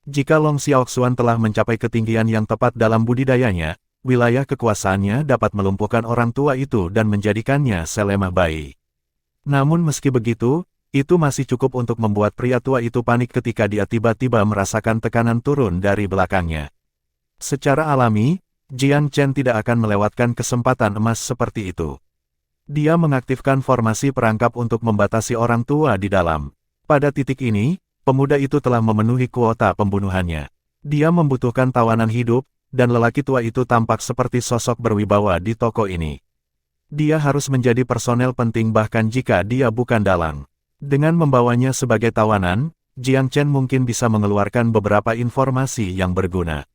Jika Long Xiaoxuan telah mencapai ketinggian yang tepat dalam budidayanya, wilayah kekuasaannya dapat melumpuhkan orang tua itu dan menjadikannya selemah bayi. Namun meski begitu, itu masih cukup untuk membuat pria tua itu panik ketika dia tiba-tiba merasakan tekanan turun dari belakangnya. Secara alami, Jiang Chen tidak akan melewatkan kesempatan emas seperti itu. Dia mengaktifkan formasi perangkap untuk membatasi orang tua di dalam. Pada titik ini, pemuda itu telah memenuhi kuota pembunuhannya. Dia membutuhkan tawanan hidup, dan lelaki tua itu tampak seperti sosok berwibawa di toko ini. Dia harus menjadi personel penting bahkan jika dia bukan dalang. Dengan membawanya sebagai tawanan, Jiang Chen mungkin bisa mengeluarkan beberapa informasi yang berguna.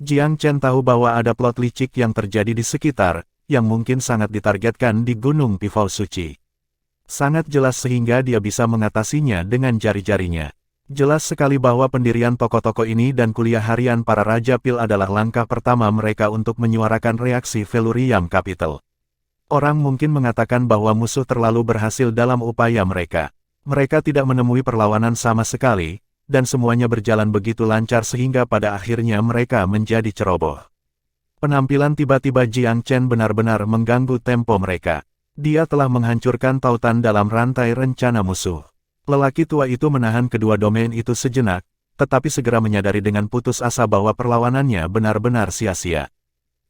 Jiang Chen tahu bahwa ada plot licik yang terjadi di sekitar, yang mungkin sangat ditargetkan di Gunung Pifau Suci. Sangat jelas sehingga dia bisa mengatasinya dengan jari-jarinya. Jelas sekali bahwa pendirian toko-toko ini dan kuliah harian para Raja Pil adalah langkah pertama mereka untuk menyuarakan reaksi Velurium Capital. Orang mungkin mengatakan bahwa musuh terlalu berhasil dalam upaya mereka. Mereka tidak menemui perlawanan sama sekali, dan semuanya berjalan begitu lancar sehingga pada akhirnya mereka menjadi ceroboh. Penampilan tiba-tiba Jiang Chen benar-benar mengganggu tempo mereka. Dia telah menghancurkan tautan dalam rantai rencana musuh. Lelaki tua itu menahan kedua domain itu sejenak, tetapi segera menyadari dengan putus asa bahwa perlawanannya benar-benar sia-sia.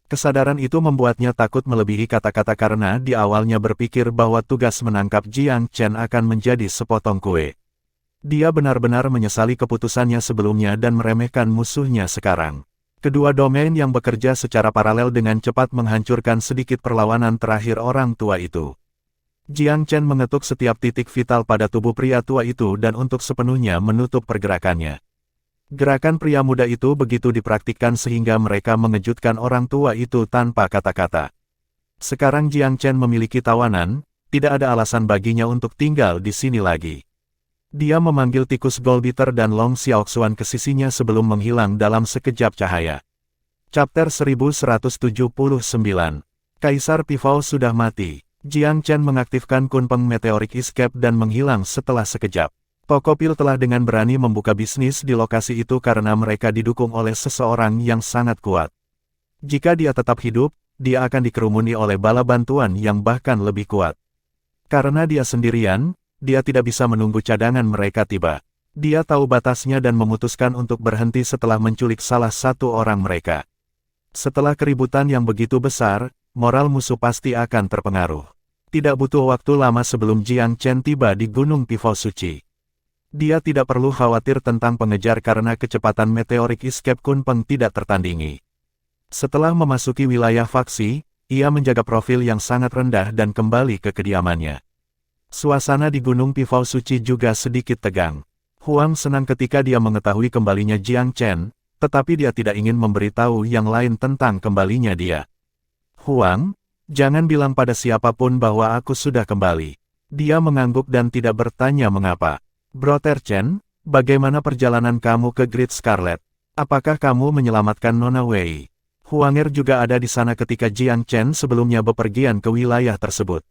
Kesadaran itu membuatnya takut melebihi kata-kata karena di awalnya berpikir bahwa tugas menangkap Jiang Chen akan menjadi sepotong kue. Dia benar-benar menyesali keputusannya sebelumnya dan meremehkan musuhnya sekarang. Kedua domain yang bekerja secara paralel dengan cepat menghancurkan sedikit perlawanan terakhir orang tua itu. Jiang Chen mengetuk setiap titik vital pada tubuh pria tua itu dan untuk sepenuhnya menutup pergerakannya. Gerakan pria muda itu begitu dipraktikkan sehingga mereka mengejutkan orang tua itu tanpa kata-kata. Sekarang Jiang Chen memiliki tawanan, tidak ada alasan baginya untuk tinggal di sini lagi. Dia memanggil tikus Gold Beater dan Long Xiaoxuan ke sisinya sebelum menghilang dalam sekejap cahaya. Chapter 1179. Kaisar Pifau sudah mati. Jiang Chen mengaktifkan Kunpeng Meteoric Escape dan menghilang setelah sekejap. Toko pil telah dengan berani membuka bisnis di lokasi itu karena mereka didukung oleh seseorang yang sangat kuat. Jika dia tetap hidup, dia akan dikerumuni oleh bala bantuan yang bahkan lebih kuat. Karena dia sendirian, dia tidak bisa menunggu cadangan mereka tiba. Dia tahu batasnya dan memutuskan untuk berhenti setelah menculik salah satu orang mereka. Setelah keributan yang begitu besar, moral musuh pasti akan terpengaruh. Tidak butuh waktu lama sebelum Jiang Chen tiba di Gunung Pifau Suci. Dia tidak perlu khawatir tentang pengejar karena kecepatan Meteoric Escape Kunpeng tidak tertandingi. Setelah memasuki wilayah faksi, ia menjaga profil yang sangat rendah dan kembali ke kediamannya. Suasana di Gunung Pifau Suci juga sedikit tegang. Huang senang ketika dia mengetahui kembalinya Jiang Chen, tetapi dia tidak ingin memberitahu yang lain tentang kembalinya dia. Huang, jangan bilang pada siapapun bahwa aku sudah kembali. Dia mengangguk dan tidak bertanya mengapa. Brother Chen, bagaimana perjalanan kamu ke Great Scarlet? Apakah kamu menyelamatkan Nona Wei? Huanger juga ada di sana ketika Jiang Chen sebelumnya bepergian ke wilayah tersebut.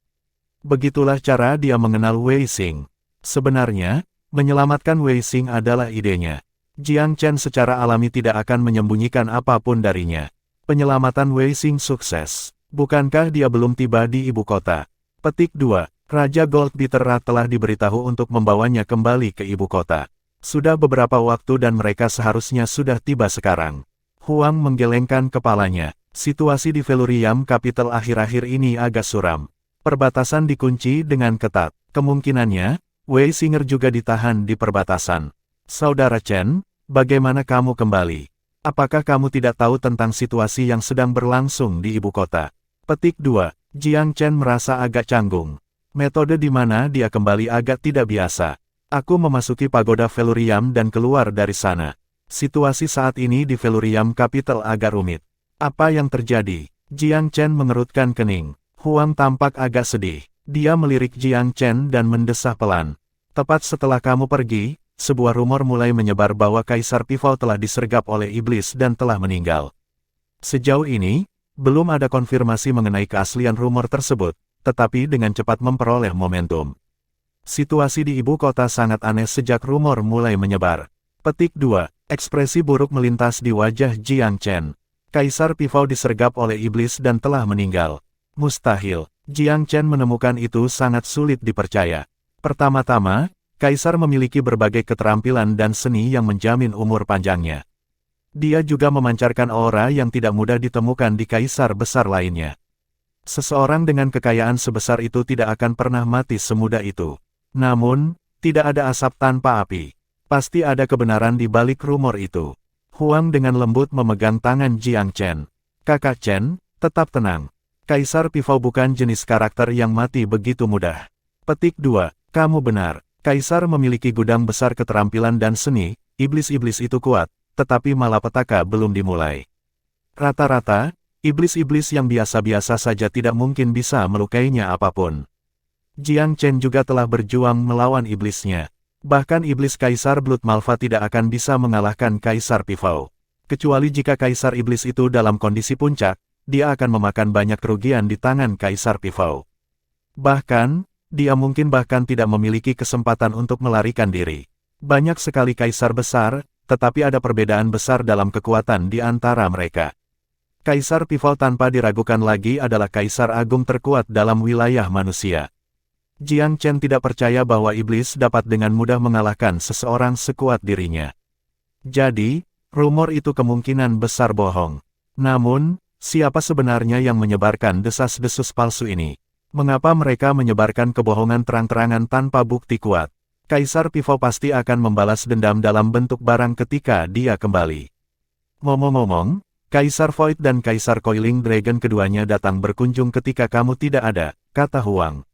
Begitulah cara dia mengenal Wei Xing. Sebenarnya, menyelamatkan Wei Xing adalah idenya. Jiang Chen secara alami tidak akan menyembunyikan apapun darinya. Penyelamatan Wei Xing sukses. Bukankah dia belum tiba di ibu kota? Petik 2. Raja Gold Beater telah diberitahu untuk membawanya kembali ke ibu kota. Sudah beberapa waktu dan mereka seharusnya sudah tiba sekarang. Huang menggelengkan kepalanya. Situasi di Velurium Capital akhir-akhir ini agak suram. Perbatasan dikunci dengan ketat. Kemungkinannya, Wei Singer juga ditahan di perbatasan. Saudara Chen, bagaimana kamu kembali? Apakah kamu tidak tahu tentang situasi yang sedang berlangsung di ibu kota? Petik 2. Jiang Chen merasa agak canggung. Metode di mana dia kembali agak tidak biasa. Aku memasuki pagoda Velurium dan keluar dari sana. Situasi saat ini di Velurium Capital agak rumit. Apa yang terjadi? Jiang Chen mengerutkan kening. Huang tampak agak sedih. Dia melirik Jiang Chen dan mendesah pelan. Tepat setelah kamu pergi, sebuah rumor mulai menyebar bahwa Kaisar Pifao telah disergap oleh iblis dan telah meninggal. Sejauh ini, belum ada konfirmasi mengenai keaslian rumor tersebut, tetapi dengan cepat memperoleh momentum. Situasi di ibu kota sangat aneh sejak rumor mulai menyebar. Petik 2. Ekspresi buruk melintas di wajah Jiang Chen. Kaisar Pifao disergap oleh iblis dan telah meninggal. Mustahil. Jiang Chen menemukan itu sangat sulit dipercaya. Pertama-tama, Kaisar memiliki berbagai keterampilan dan seni yang menjamin umur panjangnya. Dia juga memancarkan aura yang tidak mudah ditemukan di kaisar besar lainnya. Seseorang dengan kekayaan sebesar itu tidak akan pernah mati semudah itu. Namun, tidak ada asap tanpa api. Pasti ada kebenaran di balik rumor itu. Huang dengan lembut memegang tangan Jiang Chen. Kakak Chen, tetap tenang. Kaisar Pifao bukan jenis karakter yang mati begitu mudah. Petik 2. Kamu benar. Kaisar memiliki gudang besar keterampilan dan seni, iblis-iblis itu kuat, tetapi malapetaka belum dimulai. Rata-rata, iblis-iblis yang biasa-biasa saja tidak mungkin bisa melukainya apapun. Jiang Chen juga telah berjuang melawan iblisnya. Bahkan iblis Kaisar Blood Malva tidak akan bisa mengalahkan Kaisar Pifao. Kecuali jika Kaisar Iblis itu dalam kondisi puncak, dia akan memakan banyak kerugian di tangan Kaisar Pifao. Bahkan, dia mungkin bahkan tidak memiliki kesempatan untuk melarikan diri. Banyak sekali kaisar besar, tetapi ada perbedaan besar dalam kekuatan di antara mereka. Kaisar Pifao tanpa diragukan lagi adalah kaisar agung terkuat dalam wilayah manusia. Jiang Chen tidak percaya bahwa iblis dapat dengan mudah mengalahkan seseorang sekuat dirinya. Jadi, rumor itu kemungkinan besar bohong. Namun, siapa sebenarnya yang menyebarkan desas-desus palsu ini? Mengapa mereka menyebarkan kebohongan terang-terangan tanpa bukti kuat? Kaisar Pifao pasti akan membalas dendam dalam bentuk barang ketika dia kembali. Ngomong-ngomong, Kaisar Void dan Kaisar Coiling Dragon keduanya datang berkunjung ketika kamu tidak ada, kata Huang.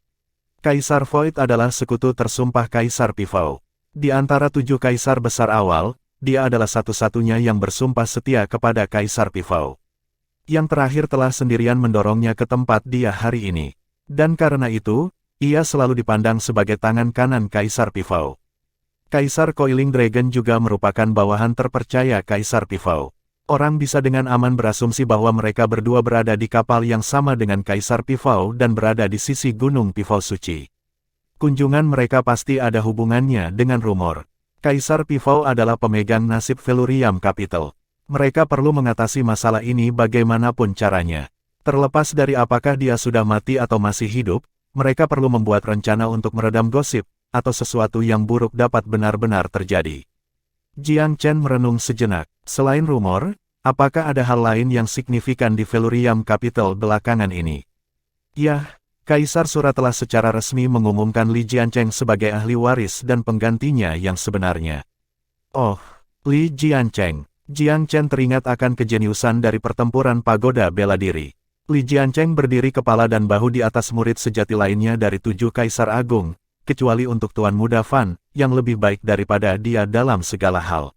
Kaisar Void adalah sekutu tersumpah Kaisar Pifao. Di antara 7 kaisar besar awal, dia adalah satu-satunya yang bersumpah setia kepada Kaisar Pifao. Yang terakhir telah sendirian mendorongnya ke tempat dia hari ini. Dan karena itu, ia selalu dipandang sebagai tangan kanan Kaisar Pifao. Kaisar Coiling Dragon juga merupakan bawahan terpercaya Kaisar Pifao. Orang bisa dengan aman berasumsi bahwa mereka berdua berada di kapal yang sama dengan Kaisar Pifao dan berada di sisi Gunung Pifao Suci. Kunjungan mereka pasti ada hubungannya dengan rumor. Kaisar Pifao adalah pemegang nasib Velurium Capital. Mereka perlu mengatasi masalah ini bagaimanapun caranya. Terlepas dari apakah dia sudah mati atau masih hidup, mereka perlu membuat rencana untuk meredam gosip, atau sesuatu yang buruk dapat benar-benar terjadi. Jiang Chen merenung sejenak. Selain rumor, apakah ada hal lain yang signifikan di Velurium Capital belakangan ini? Yah, Kaisar Sura telah secara resmi mengumumkan Li Jiancheng sebagai ahli waris dan penggantinya yang sebenarnya. Oh, Li Jiancheng. Jiang Chen teringat akan kejeniusan dari pertempuran pagoda bela diri. Li Jiancheng berdiri kepala dan bahu di atas murid sejati lainnya dari 7 Kaisar Agung, kecuali untuk Tuan Muda Fan, yang lebih baik daripada dia dalam segala hal.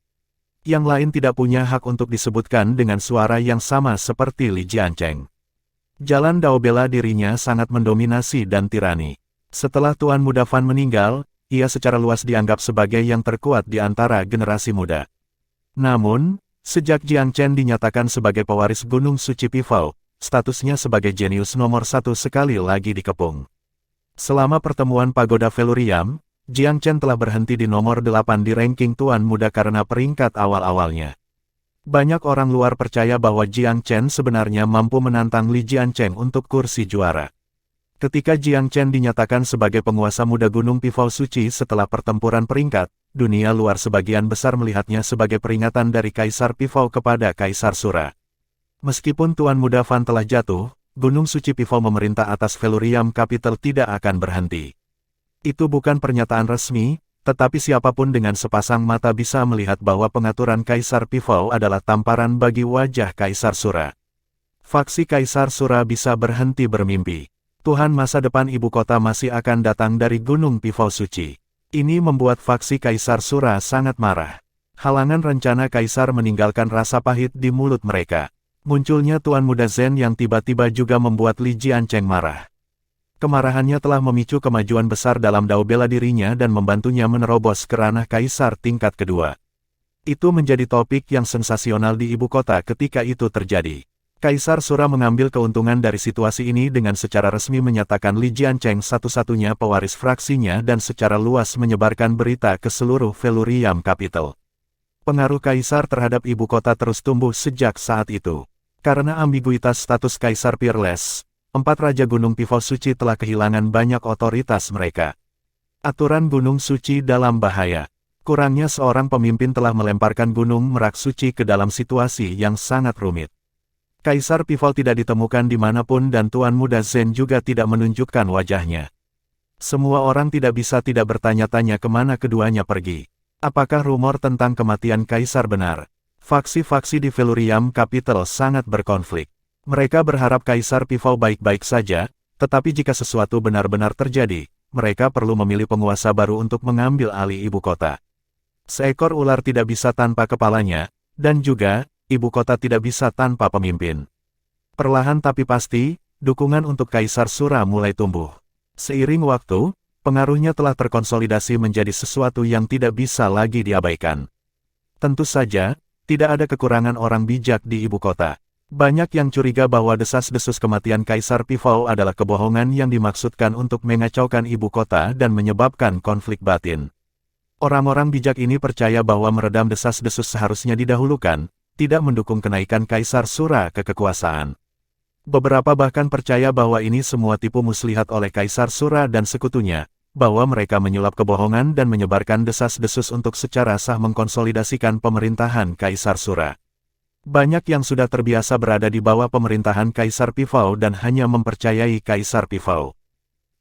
Yang lain tidak punya hak untuk disebutkan dengan suara yang sama seperti Li Jiancheng. Jalan Dao bela dirinya sangat mendominasi dan tirani. Setelah Tuan Muda Fan meninggal, ia secara luas dianggap sebagai yang terkuat di antara generasi muda. Namun, sejak Jiang Chen dinyatakan sebagai pewaris Gunung Suci Pifao, statusnya sebagai jenius nomor 1 sekali lagi dikepung. Selama pertemuan Pagoda Velurium, Jiang Chen telah berhenti di nomor 8 di ranking Tuan Muda karena peringkat awal-awalnya. Banyak orang luar percaya bahwa Jiang Chen sebenarnya mampu menantang Li Jiancheng untuk kursi juara. Ketika Jiang Chen dinyatakan sebagai penguasa muda Gunung Pifao Suci setelah pertempuran peringkat, dunia luar sebagian besar melihatnya sebagai peringatan dari Kaisar Pifao kepada Kaisar Sura. Meskipun Tuan Muda Fan telah jatuh, Gunung Suci Pifao memerintah atas Velurium Capital tidak akan berhenti. Itu bukan pernyataan resmi, tetapi siapapun dengan sepasang mata bisa melihat bahwa pengaturan Kaisar Pifou adalah tamparan bagi wajah Kaisar Sura. Faksi Kaisar Sura bisa berhenti bermimpi. Tuhan masa depan ibu kota masih akan datang dari Gunung Pifou Suci. Ini membuat faksi Kaisar Sura sangat marah. Halangan rencana Kaisar meninggalkan rasa pahit di mulut mereka. Munculnya Tuan Muda Zen yang tiba-tiba juga membuat Li Jiancheng marah. Kemarahannya telah memicu kemajuan besar dalam dao bela dirinya dan membantunya menerobos ke ranah Kaisar tingkat kedua. Itu menjadi topik yang sensasional di ibu kota ketika itu terjadi. Kaisar Sura mengambil keuntungan dari situasi ini dengan secara resmi menyatakan Li Jiancheng satu-satunya pewaris fraksinya dan secara luas menyebarkan berita ke seluruh Velurium Capital. Pengaruh Kaisar terhadap ibu kota terus tumbuh sejak saat itu. Karena ambiguitas status Kaisar Peerless, 4 Raja Gunung Pifou Suci telah kehilangan banyak otoritas mereka. Aturan Gunung Suci dalam bahaya. Kurangnya seorang pemimpin telah melemparkan Gunung Merak Suci ke dalam situasi yang sangat rumit. Kaisar Pifou tidak ditemukan dimanapun dan Tuan Muda Zen juga tidak menunjukkan wajahnya. Semua orang tidak bisa tidak bertanya-tanya kemana keduanya pergi. Apakah rumor tentang kematian Kaisar benar? Faksi-faksi di Velurium Capital sangat berkonflik. Mereka berharap Kaisar Pifou baik-baik saja, tetapi jika sesuatu benar-benar terjadi, mereka perlu memilih penguasa baru untuk mengambil alih ibu kota. Seekor ular tidak bisa tanpa kepalanya, dan juga, ibu kota tidak bisa tanpa pemimpin. Perlahan tapi pasti, dukungan untuk Kaisar Sura mulai tumbuh. Seiring waktu, pengaruhnya telah terkonsolidasi menjadi sesuatu yang tidak bisa lagi diabaikan. Tentu saja, tidak ada kekurangan orang bijak di ibu kota. Banyak yang curiga bahwa desas-desus kematian Kaisar Pifou adalah kebohongan yang dimaksudkan untuk mengacaukan ibu kota dan menyebabkan konflik batin. Orang-orang bijak ini percaya bahwa meredam desas-desus seharusnya didahulukan, tidak mendukung kenaikan Kaisar Sura ke kekuasaan. Beberapa bahkan percaya bahwa ini semua tipu muslihat oleh Kaisar Sura dan sekutunya, bahwa mereka menyulap kebohongan dan menyebarkan desas-desus untuk secara sah mengkonsolidasikan pemerintahan Kaisar Sura. Banyak yang sudah terbiasa berada di bawah pemerintahan Kaisar Pifou dan hanya mempercayai Kaisar Pifou.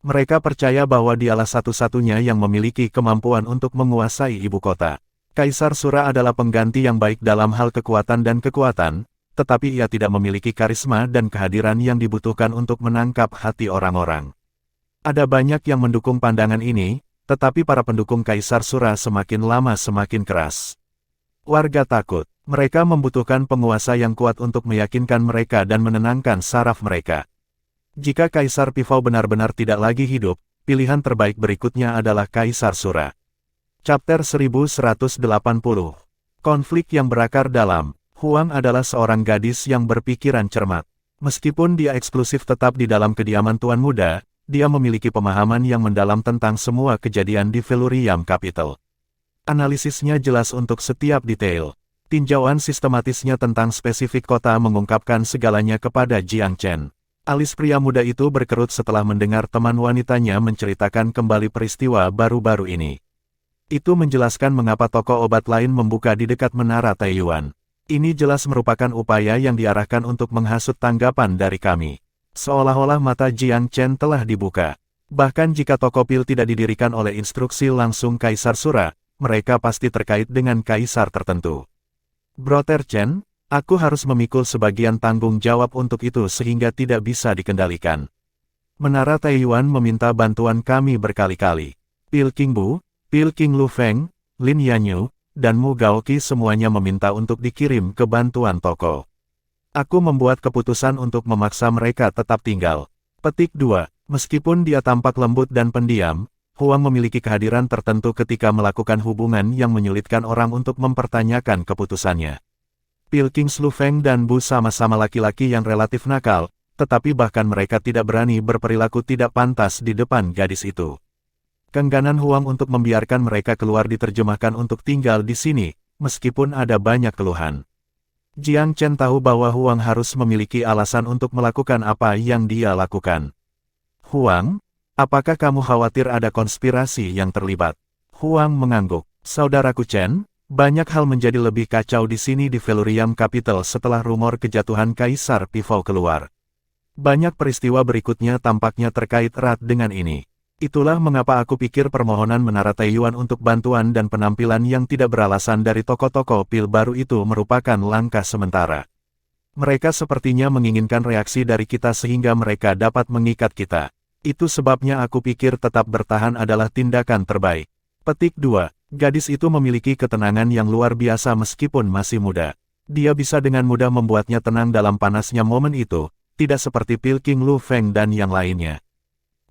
Mereka percaya bahwa dialah satu-satunya yang memiliki kemampuan untuk menguasai ibu kota. Kaisar Sura adalah pengganti yang baik dalam hal kekuatan dan kekuatan, tetapi ia tidak memiliki karisma dan kehadiran yang dibutuhkan untuk menangkap hati orang-orang. Ada banyak yang mendukung pandangan ini, tetapi para pendukung Kaisar Sura semakin lama semakin keras. Warga takut. Mereka membutuhkan penguasa yang kuat untuk meyakinkan mereka dan menenangkan saraf mereka. Jika Kaisar Pifou benar-benar tidak lagi hidup, pilihan terbaik berikutnya adalah Kaisar Sura. Chapter 1180. Konflik yang berakar dalam. Huang adalah seorang gadis yang berpikiran cermat. Meskipun dia eksklusif tetap di dalam kediaman Tuan Muda, dia memiliki pemahaman yang mendalam tentang semua kejadian di Velurium Capital. Analisisnya jelas untuk setiap detail. Tinjauan sistematisnya tentang spesifik kota mengungkapkan segalanya kepada Jiang Chen. Alis pria muda itu berkerut setelah mendengar teman wanitanya menceritakan kembali peristiwa baru-baru ini. Itu menjelaskan mengapa toko obat lain membuka di dekat Menara Taiyuan. Ini jelas merupakan upaya yang diarahkan untuk menghasut tanggapan dari kami. Seolah-olah mata Jiang Chen telah dibuka. Bahkan jika toko pil tidak didirikan oleh instruksi langsung Kaisar Sura, mereka pasti terkait dengan kaisar tertentu. Brother Chen, aku harus memikul sebagian tanggung jawab untuk itu sehingga tidak bisa dikendalikan. Menara Taiyuan meminta bantuan kami berkali-kali. Pil King Bu, Pil King Lu Feng, Lin Yanyu, dan Mu Gaoqi semuanya meminta untuk dikirim ke bantuan toko. Aku membuat keputusan untuk memaksa mereka tetap tinggal. Petik 2. Meskipun dia tampak lembut dan pendiam, Huang memiliki kehadiran tertentu ketika melakukan hubungan yang menyulitkan orang untuk mempertanyakan keputusannya. Pil King Lu Feng dan Bu sama-sama laki-laki yang relatif nakal, tetapi bahkan mereka tidak berani berperilaku tidak pantas di depan gadis itu. Keengganan Huang untuk membiarkan mereka keluar diterjemahkan untuk tinggal di sini, meskipun ada banyak keluhan. Jiang Chen tahu bahwa Huang harus memiliki alasan untuk melakukan apa yang dia lakukan. Huang, apakah kamu khawatir ada konspirasi yang terlibat? Huang mengangguk. Saudaraku Chen, banyak hal menjadi lebih kacau di sini di Velurium Capital setelah rumor kejatuhan Kaisar Pifou keluar. Banyak peristiwa berikutnya tampaknya terkait erat dengan ini. Itulah mengapa aku pikir permohonan Menara Taiyuan untuk bantuan dan penampilan yang tidak beralasan dari toko-toko pil baru itu merupakan langkah sementara. Mereka sepertinya menginginkan reaksi dari kita sehingga mereka dapat mengikat kita. Itu sebabnya aku pikir tetap bertahan adalah tindakan terbaik. Petik 2. Gadis itu memiliki ketenangan yang luar biasa meskipun masih muda. Dia bisa dengan mudah membuatnya tenang dalam panasnya momen itu, tidak seperti Pil King Lu Feng dan yang lainnya.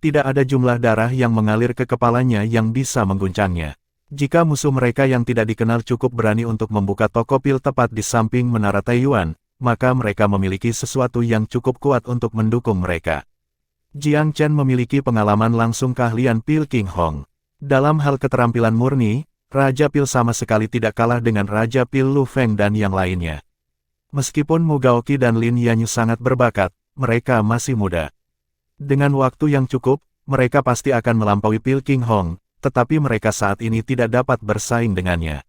Tidak ada jumlah darah yang mengalir ke kepalanya yang bisa mengguncangnya. Jika musuh mereka yang tidak dikenal cukup berani untuk membuka toko pil tepat di samping Menara Taiyuan, maka mereka memiliki sesuatu yang cukup kuat untuk mendukung mereka. Jiang Chen memiliki pengalaman langsung keahlian Pil King Hong. Dalam hal keterampilan murni, Raja Pil sama sekali tidak kalah dengan Raja Pil Lu Feng dan yang lainnya. Meskipun Mu Gaoqi dan Lin Yanyu sangat berbakat, mereka masih muda. Dengan waktu yang cukup, mereka pasti akan melampaui Pil King Hong, tetapi mereka saat ini tidak dapat bersaing dengannya.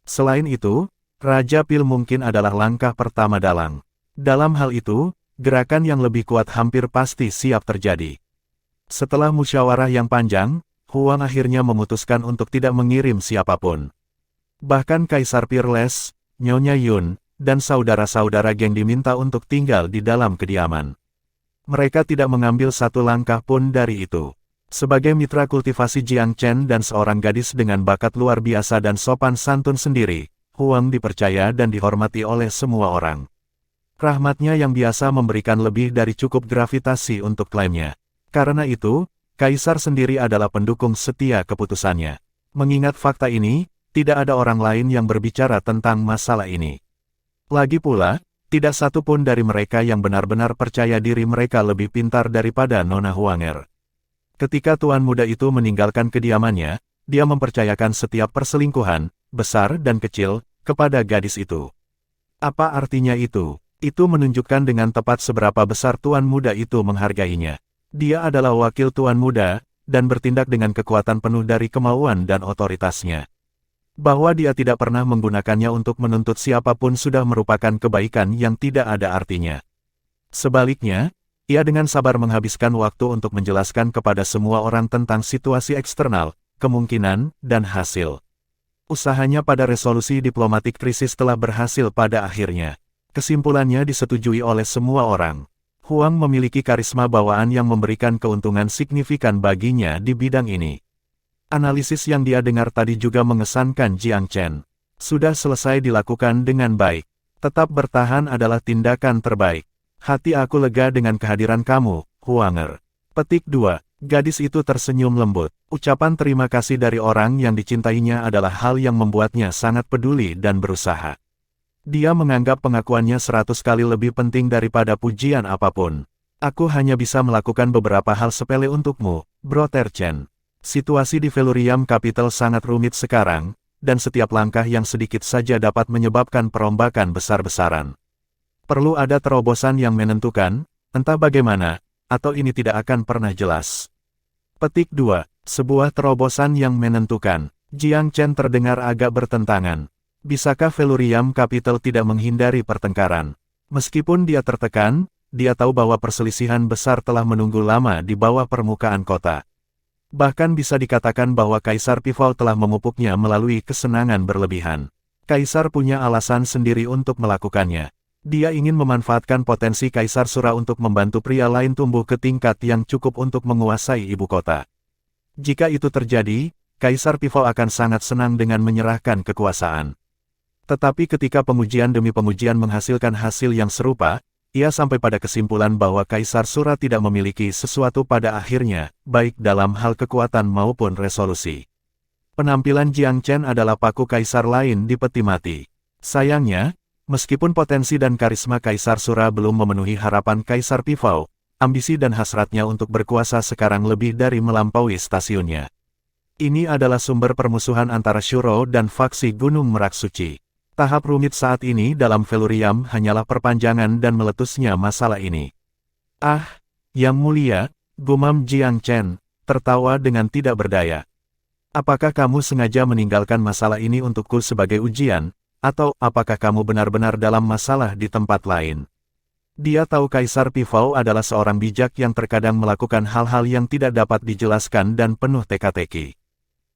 Selain itu, Raja Pil mungkin adalah langkah pertama dalang. Dalam hal itu, gerakan yang lebih kuat hampir pasti siap terjadi. Setelah musyawarah yang panjang, Huang akhirnya memutuskan untuk tidak mengirim siapapun. Bahkan Kaisar Peerless, Nyonya Yun, dan saudara-saudara geng diminta untuk tinggal di dalam kediaman. Mereka tidak mengambil satu langkah pun dari itu. Sebagai mitra kultivasi Jiang Chen dan seorang gadis dengan bakat luar biasa dan sopan santun sendiri, Huang dipercaya dan dihormati oleh semua orang. Rahmatnya yang biasa memberikan lebih dari cukup gravitasi untuk klaimnya. Karena itu, Kaisar sendiri adalah pendukung setia keputusannya. Mengingat fakta ini, tidak ada orang lain yang berbicara tentang masalah ini. Lagi pula, tidak satu pun dari mereka yang benar-benar percaya diri mereka lebih pintar daripada Nona Huanger. Ketika tuan muda itu meninggalkan kediamannya, dia mempercayakan setiap perselingkuhan, besar dan kecil, kepada gadis itu. Apa artinya itu? Itu menunjukkan dengan tepat seberapa besar tuan muda itu menghargainya. Dia adalah wakil tuan muda, dan bertindak dengan kekuatan penuh dari kemauan dan otoritasnya. Bahwa dia tidak pernah menggunakannya untuk menuntut siapapun sudah merupakan kebaikan yang tidak ada artinya. Sebaliknya, ia dengan sabar menghabiskan waktu untuk menjelaskan kepada semua orang tentang situasi eksternal, kemungkinan, dan hasil. Usahanya pada resolusi diplomatik krisis telah berhasil pada akhirnya. Kesimpulannya disetujui oleh semua orang. Huang memiliki karisma bawaan yang memberikan keuntungan signifikan baginya di bidang ini. Analisis yang dia dengar tadi juga mengesankan Jiang Chen. Sudah selesai dilakukan dengan baik. Tetap bertahan adalah tindakan terbaik. Hati aku lega dengan kehadiran kamu, Huanger. Petik 2. Gadis itu tersenyum lembut. Ucapan terima kasih dari orang yang dicintainya adalah hal yang membuatnya sangat peduli dan berusaha. Dia menganggap pengakuannya 100 kali lebih penting daripada pujian apapun. Aku hanya bisa melakukan beberapa hal sepele untukmu, Brother Chen. Situasi di Velurium Capital sangat rumit sekarang, dan setiap langkah yang sedikit saja dapat menyebabkan perombakan besar-besaran. Perlu ada terobosan yang menentukan, entah bagaimana, atau ini tidak akan pernah jelas. Petik 2. Sebuah terobosan yang menentukan. Jiang Chen terdengar agak bertentangan. Bisakah Velurium Capital tidak menghindari pertengkaran? Meskipun dia tertekan, dia tahu bahwa perselisihan besar telah menunggu lama di bawah permukaan kota. Bahkan bisa dikatakan bahwa Kaisar Pifol telah memupuknya melalui kesenangan berlebihan. Kaisar punya alasan sendiri untuk melakukannya. Dia ingin memanfaatkan potensi Kaisar Sura untuk membantu pria lain tumbuh ke tingkat yang cukup untuk menguasai ibu kota. Jika itu terjadi, Kaisar Pifol akan sangat senang dengan menyerahkan kekuasaan. Tetapi ketika pengujian demi pengujian menghasilkan hasil yang serupa, ia sampai pada kesimpulan bahwa Kaisar Sura tidak memiliki sesuatu pada akhirnya, baik dalam hal kekuatan maupun resolusi. Penampilan Jiang Chen adalah paku Kaisar lain di peti mati. Sayangnya, meskipun potensi dan karisma Kaisar Sura belum memenuhi harapan Kaisar Pifau, ambisi dan hasratnya untuk berkuasa sekarang lebih dari melampaui stasiunnya. Ini adalah sumber permusuhan antara Shuro dan faksi Gunung Merak Suci. Tahap rumit saat ini dalam Velurium hanyalah perpanjangan dan meletusnya masalah ini. Ah, Yang Mulia, gumam Jiang Chen, tertawa dengan tidak berdaya. Apakah kamu sengaja meninggalkan masalah ini untukku sebagai ujian, atau apakah kamu benar-benar dalam masalah di tempat lain? Dia tahu Kaisar Pifau adalah seorang bijak yang terkadang melakukan hal-hal yang tidak dapat dijelaskan dan penuh teka-teki.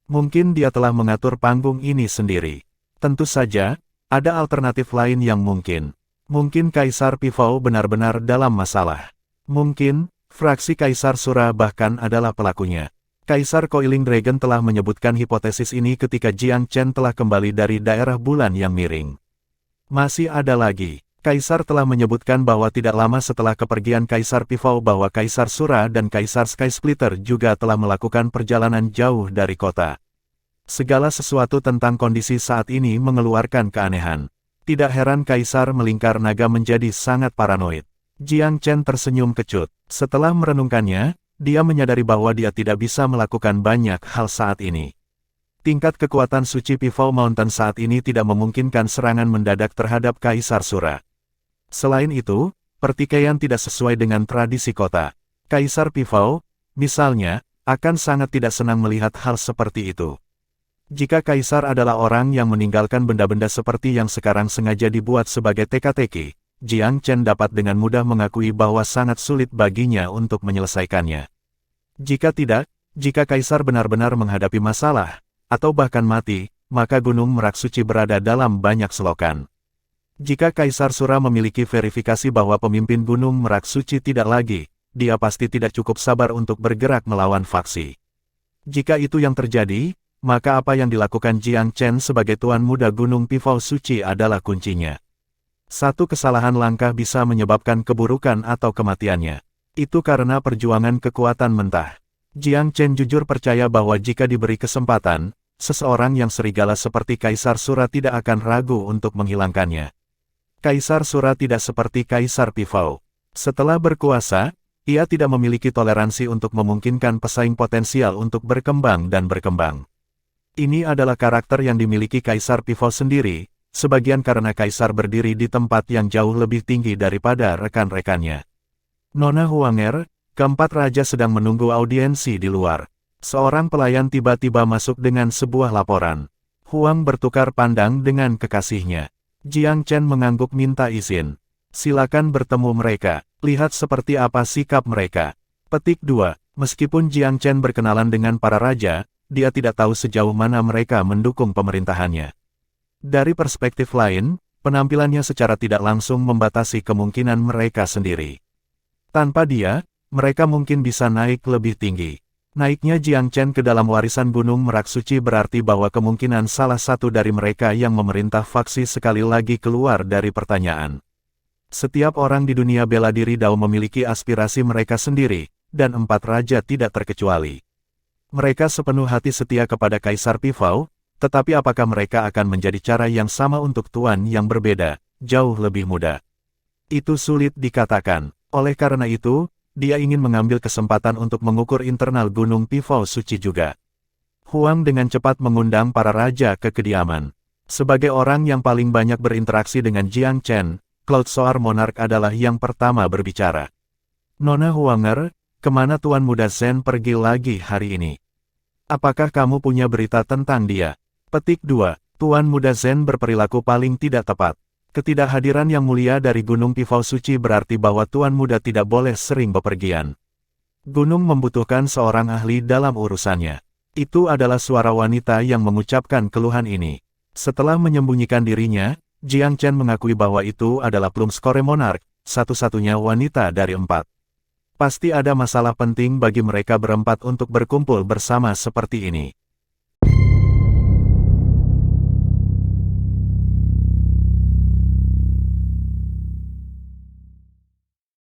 Mungkin dia telah mengatur panggung ini sendiri. Tentu saja, ada alternatif lain yang mungkin. Mungkin Kaisar Pifau benar-benar dalam masalah. Mungkin, fraksi Kaisar Sura bahkan adalah pelakunya. Kaisar Coiling Dragon telah menyebutkan hipotesis ini ketika Jiang Chen telah kembali dari daerah bulan yang miring. Masih ada lagi. Kaisar telah menyebutkan bahwa tidak lama setelah kepergian Kaisar Pifau bahwa Kaisar Sura dan Kaisar Sky Splitter juga telah melakukan perjalanan jauh dari kota. Segala sesuatu tentang kondisi saat ini mengeluarkan keanehan. Tidak heran Kaisar Melingkar Naga menjadi sangat paranoid. Jiang Chen tersenyum kecut. Setelah merenungkannya, dia menyadari bahwa dia tidak bisa melakukan banyak hal saat ini. Tingkat kekuatan suci Pifau Mountain saat ini tidak memungkinkan serangan mendadak terhadap Kaisar Sura. Selain itu, pertikaian tidak sesuai dengan tradisi kota. Kaisar Pifau, misalnya, akan sangat tidak senang melihat hal seperti itu. Jika Kaisar adalah orang yang meninggalkan benda-benda seperti yang sekarang sengaja dibuat sebagai teka-teki, Jiang Chen dapat dengan mudah mengakui bahwa sangat sulit baginya untuk menyelesaikannya. Jika tidak, jika Kaisar benar-benar menghadapi masalah, atau bahkan mati, maka Gunung Merak Suci berada dalam banyak selokan. Jika Kaisar Sura memiliki verifikasi bahwa pemimpin Gunung Merak Suci tidak lagi, dia pasti tidak cukup sabar untuk bergerak melawan faksi. Jika itu yang terjadi, maka apa yang dilakukan Jiang Chen sebagai Tuan Muda Gunung Pifau Suci adalah kuncinya. Satu kesalahan langkah bisa menyebabkan keburukan atau kematiannya. Itu karena perjuangan kekuatan mentah. Jiang Chen jujur percaya bahwa jika diberi kesempatan, seseorang yang serigala seperti Kaisar Sura tidak akan ragu untuk menghilangkannya. Kaisar Sura tidak seperti Kaisar Pifau. Setelah berkuasa, ia tidak memiliki toleransi untuk memungkinkan pesaing potensial untuk berkembang dan berkembang. Ini adalah karakter yang dimiliki Kaisar Pifau sendiri, sebagian karena Kaisar berdiri di tempat yang jauh lebih tinggi daripada rekan-rekannya. Nona Huanger, keempat raja sedang menunggu audiensi di luar. Seorang pelayan tiba-tiba masuk dengan sebuah laporan. Huang bertukar pandang dengan kekasihnya. Jiang Chen mengangguk minta izin. Silakan bertemu mereka, lihat seperti apa sikap mereka. Petik 2. Meskipun Jiang Chen berkenalan dengan para raja, dia tidak tahu sejauh mana mereka mendukung pemerintahannya. Dari perspektif lain, penampilannya secara tidak langsung membatasi kemungkinan mereka sendiri. Tanpa dia, mereka mungkin bisa naik lebih tinggi. Naiknya Jiang Chen ke dalam warisan Gunung Merak Suci berarti bahwa kemungkinan salah satu dari mereka yang memerintah faksi sekali lagi keluar dari pertanyaan. Setiap orang di dunia bela diri Dao memiliki aspirasi mereka sendiri, dan empat raja tidak terkecuali. Mereka sepenuh hati setia kepada Kaisar Pifau, tetapi apakah mereka akan menjadi cara yang sama untuk tuan yang berbeda, jauh lebih mudah? Itu sulit dikatakan. Oleh karena itu, dia ingin mengambil kesempatan untuk mengukur internal Gunung Pifau Suci juga. Huang dengan cepat mengundang para raja ke kediaman. Sebagai orang yang paling banyak berinteraksi dengan Jiang Chen, Cloud Soar Monarch adalah yang pertama berbicara. Nona Huanger, kemana Tuan Muda Zen pergi lagi hari ini? Apakah kamu punya berita tentang dia? Petik 2. Tuan Muda Zen berperilaku paling tidak tepat. Ketidakhadiran yang mulia dari Gunung Pifau Suci berarti bahwa Tuan Muda tidak boleh sering bepergian. Gunung membutuhkan seorang ahli dalam urusannya. Itu adalah suara wanita yang mengucapkan keluhan ini. Setelah menyembunyikan dirinya, Jiang Chen mengakui bahwa itu adalah Plum Score Monarch, satu-satunya wanita dari 4. Pasti ada masalah penting bagi mereka berempat untuk berkumpul bersama seperti ini.